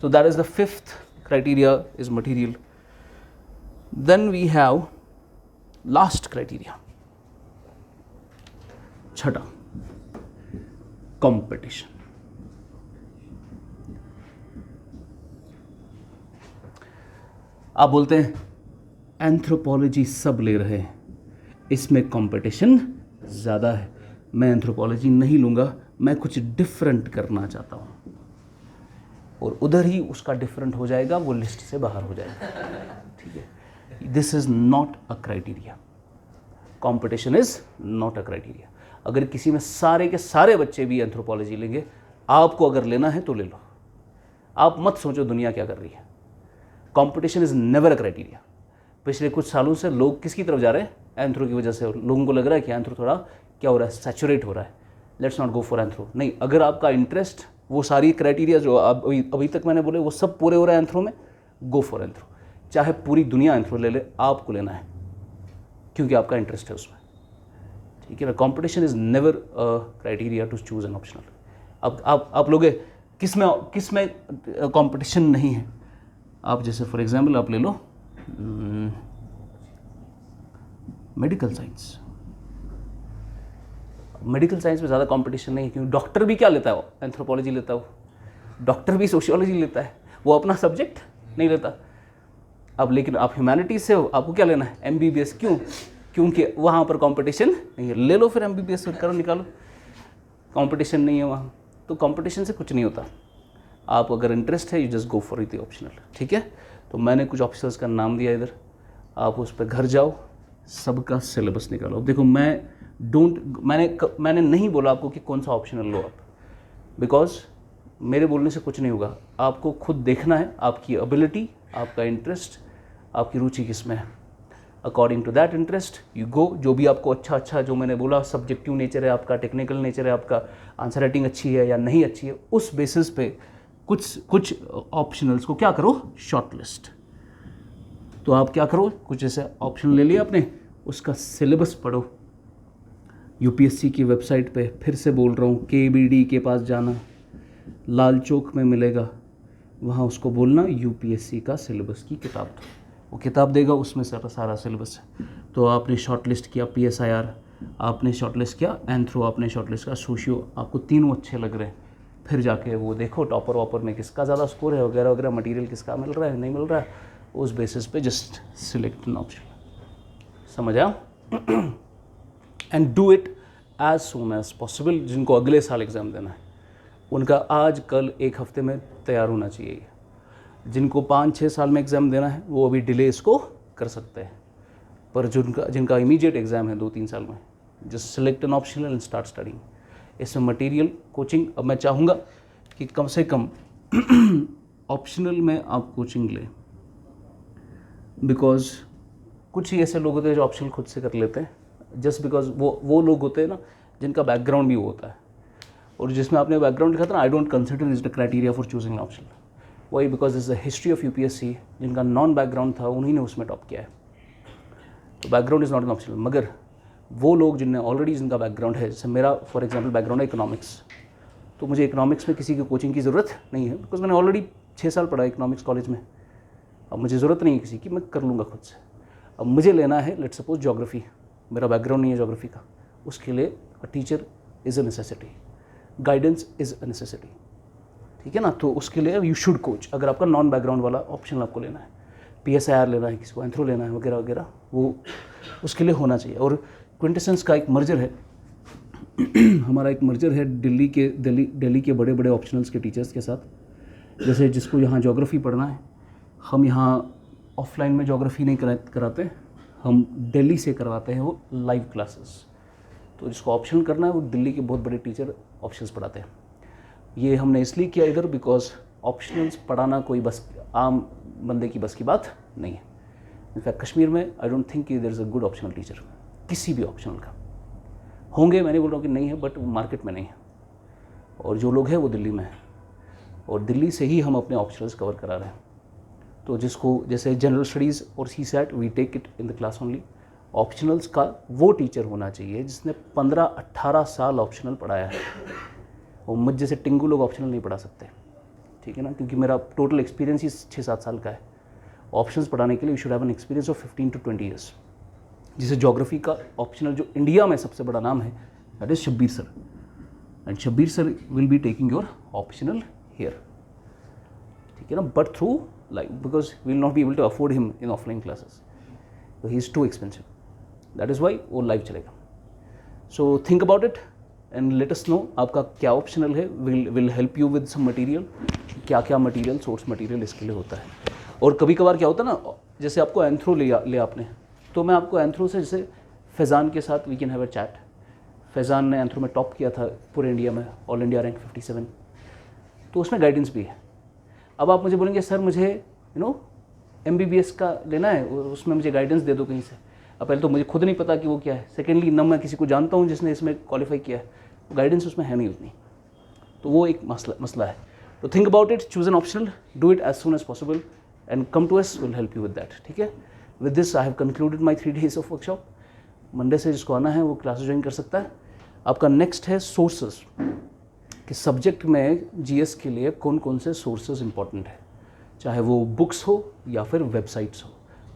So that is the fifth criteria is material. Then we have last criteria, छठा, competition. आप बोलते हैं एंथ्रोपोलॉजी सब ले रहे हैं, इसमें कंपटीशन ज़्यादा है, मैं एंथ्रोपोलॉजी नहीं लूँगा, मैं कुछ डिफरेंट करना चाहता हूँ, और उधर ही उसका डिफरेंट हो जाएगा, वो लिस्ट से बाहर हो जाएगा, ठीक है। This is not a criteria, competition is not a criteria. अगर किसी में सारे के सारे बच्चे भी एंथ्रोपोलॉजी लेंगे, आपको अगर लेना है तो ले लो, आप मत सोचो दुनिया क्या कर रही है। Competition is never a criteria. पिछले कुछ सालों से लोग किसकी तरफ जा रहे हैं? एंथ्रो की वजह से। लोगों को लग रहा है कि एंथ्रो थोड़ा क्या हो रहा है, सैचुरेट हो रहा है, let's not go for anthro. नहीं, अगर आपका इंटरेस्ट, वो सारी क्राइटेरिया जो अभी तक मैंने बोले वो सब पूरे हो रहे हैं एंथ्रो में, गो फॉर एंथ्रो। चाहे पूरी दुनिया एंथ्रो ले ले, आपको लेना है क्योंकि आपका इंटरेस्ट है उसमें, ठीक है ना। Competition is never criteria to choose an optional. अब आप लोग किस में कॉम्पिटिशन नहीं है। आप जैसे फॉर एग्जाम्पल आप ले लो मेडिकल साइंस। मेडिकल साइंस में ज़्यादा कंपटीशन नहीं है, क्योंकि डॉक्टर भी क्या लेता है, वो एंथ्रोपोलॉजी लेता है, वो डॉक्टर भी सोशियोलॉजी लेता है, वो अपना सब्जेक्ट नहीं लेता। अब लेकिन आप ह्यूमैनिटीज़ से हो, आपको क्या लेना है, MBBS। क्यों? क्योंकि वहाँ पर कंपटीशन नहीं है, ले लो फिर MBBS करो, निकालो, कंपटीशन नहीं है वहाँ, तो कंपटीशन से कुछ नहीं होता। आप अगर इंटरेस्ट है, you just go for the optional, ठीक है। तो मैंने कुछ ऑप्शनल्स का नाम दिया इधर, आप उस पर घर जाओ, सबका सिलेबस निकालो। अब देखो, मैंने नहीं बोला आपको कि कौन सा ऑप्शनल लो आप, बिकॉज मेरे बोलने से कुछ नहीं होगा। आपको खुद देखना है आपकी एबिलिटी, आपका इंटरेस्ट, आपकी रुचि किस में है। According to that interest you go. जो भी आपको अच्छा जो मैंने बोला, सब्जेक्टिव नेचर है आपका, टेक्निकल नेचर है आपका, आंसर राइटिंग अच्छी है या नहीं अच्छी है, उस बेसिस पे कुछ ऑप्शनल्स को क्या करो, शॉर्ट लिस्ट। तो आप क्या करो, कुछ ऐसे ऑप्शन ले लिया आपने, उसका सिलेबस पढ़ो। UPSC की वेबसाइट पे फिर से बोल रहा हूँ, KBD के पास जाना, लाल चौक में मिलेगा, वहाँ उसको बोलना UPSC का सिलेबस की किताब दो, वो किताब देगा, उसमें सारा सिलेबस है। तो आपने शॉर्ट लिस्ट किया PSIR, आपने शॉर्ट लिस्ट किया एंथ्रो, आपने शॉर्ट लिस्ट किया सोशियो, आपको तीनों अच्छे लग रहे हैं, फिर जाके वो देखो टॉपर वॉपर में किसका ज़्यादा स्कोर है वगैरह वगैरह, मटेरियल किसका मिल रहा है नहीं मिल रहा है, उस बेसिस पे जस्ट सिलेक्ट एन ऑप्शन। समझ आया? And do it as soon as possible. जिनको अगले साल एग्ज़ाम देना है, उनका आज कल एक हफ्ते में तैयार होना चाहिए। जिनको 5-6 साल में एग्ज़ाम देना है, वो अभी डिले इसको कर सकते हैं, पर जिनका इमीडिएट एग्ज़ाम है 2-3 साल में, just select an optional and start studying. इसमें मटेरियल, कोचिंग, अब मैं चाहूँगा कि कम से कम ऑप्शनल में आप कोचिंग लें, बिकॉज कुछ ही ऐसे लोग होते हैं जो ऑप्शनल खुद से कर लेते हैं, जस्ट बिकॉज वो लोग होते हैं ना जिनका बैकग्राउंड भी वो होता है, और जिसमें आपने बैकग्राउंड लिखा था ना, I don't consider is the criteria for choosing optional, वही because is the history of UPSC, जिनका नॉन बैकग्राउंड था उन्हीं ने उसमें टॉप किया है, तो background is not an optional. मगर वो लोग जिनने ऑलरेडी जिनका बैकग्राउंड है, जैसे मेरा फॉर एग्जांपल बैकग्राउंड है इकोनॉमिक्स, तो मुझे इकोनॉमिक्स में किसी की कोचिंग की ज़रूरत नहीं है, बिकॉज मैंने ऑलरेडी 6 साल पढ़ा इकोनॉमिक्स कॉलेज में। अब मुझे ज़रूरत नहीं है किसी की, मैं कर लूँगा खुद से। अब मुझे लेना है लेट्स सपोज ज्योग्राफी, मेरा बैकग्राउंड नहीं है ज्योग्राफी का, उसके लिए a teacher is a necessity, guidance is a necessity, ठीक है ना। तो उसके लिए यू शुड कोच, अगर आपका नॉन बैकग्राउंड वाला ऑप्शन आपको लेना है, PSIR लेना है, किसी को एंथ्रो लेना है वगैरह वगैरह, वो उसके लिए होना चाहिए। और क्विंटेसेंस का एक मर्जर है हमारा एक मर्जर है दिल्ली के बड़े बड़े ऑप्शनल्स के टीचर्स के साथ। जैसे जिसको यहाँ ज्योग्राफी पढ़ना है, हम यहाँ ऑफलाइन में ज्योग्राफी नहीं कराते, हम दिल्ली से करवाते हैं वो लाइव क्लासेस। तो जिसको ऑप्शनल करना है वो दिल्ली के बहुत बड़े टीचर ऑप्शंस पढ़ाते हैं। ये हमने इसलिए किया इधर बिकॉज ऑप्शनल्स पढ़ाना कोई बस आम बंदे की बस की बात नहीं है। इनफैक्ट कश्मीर में I don't think there is a good optional teacher, किसी भी ऑप्शनल का। होंगे, मैं नहीं बोल रहा हूँ कि नहीं है, बट मार्केट में नहीं है, और जो लोग हैं वो दिल्ली में है, और दिल्ली से ही हम अपने ऑप्शनल्स कवर करा रहे हैं। तो जिसको जैसे जनरल स्टडीज़ और CSAT we take it in the class only. Optionals का वो टीचर होना चाहिए जिसने 15-18 साल ऑप्शनल पढ़ाया है, और मुझ जैसे टिंगू लोग ऑप्शनल नहीं पढ़ा सकते, ठीक है ना, क्योंकि मेरा टोटल एक्सपीरियंस ही 6-7 साल का है। ऑप्शंस पढ़ाने के लिए you should have an experience of 15 to 20 years. जिसे ज्योग्राफी का ऑप्शनल जो इंडिया में सबसे बड़ा नाम है that is Shabbir sir, and Shabbir sir will be taking your optional here, ठीक है ना, but through live, because we will not be able to afford him in offline classes, तो he is too expensive, that is why वो लाइव चलेगा। So think about it and let us know आपका क्या ऑप्शनल है, will help you with some material, क्या क्या मटेरियल, सोर्स मटेरियल इसके लिए होता है। और कभी कभार क्या होता है ना, जैसे आपको एंथ्रो लिया आपने, तो मैं आपको एंथ्रो से, जैसे फैज़ान के साथ we can have a chat. Faizan ने एंथ्रो में टॉप किया था पूरे इंडिया में, ऑल इंडिया रैंक 57, तो उसमें गाइडेंस भी है। अब आप मुझे बोलेंगे सर मुझे MBBS का लेना है, उसमें मुझे गाइडेंस दे दो कहीं से। अब पहले तो मुझे खुद नहीं पता कि वो क्या है, सेकेंडली न मैं किसी को जानता हूँ जिसने इसमें क्वालिफाई किया है, गाइडेंस उसमें है नहीं उतनी, तो वो एक मसला है। तो think about it, choose an optional, do it as soon as possible and come to us, will help you with that, ठीक है। With this I have concluded my 3 days of workshop. Monday से जिसको आना है वो क्लास ज्वाइन कर सकता है। आपका नेक्स्ट है सोर्सेज, कि सब्जेक्ट में GS के लिए कौन कौन से सोर्सेज इंपॉर्टेंट है, चाहे वो बुक्स हो या फिर वेबसाइट्स हो,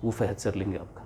वो फहद सर लेंगे आपका।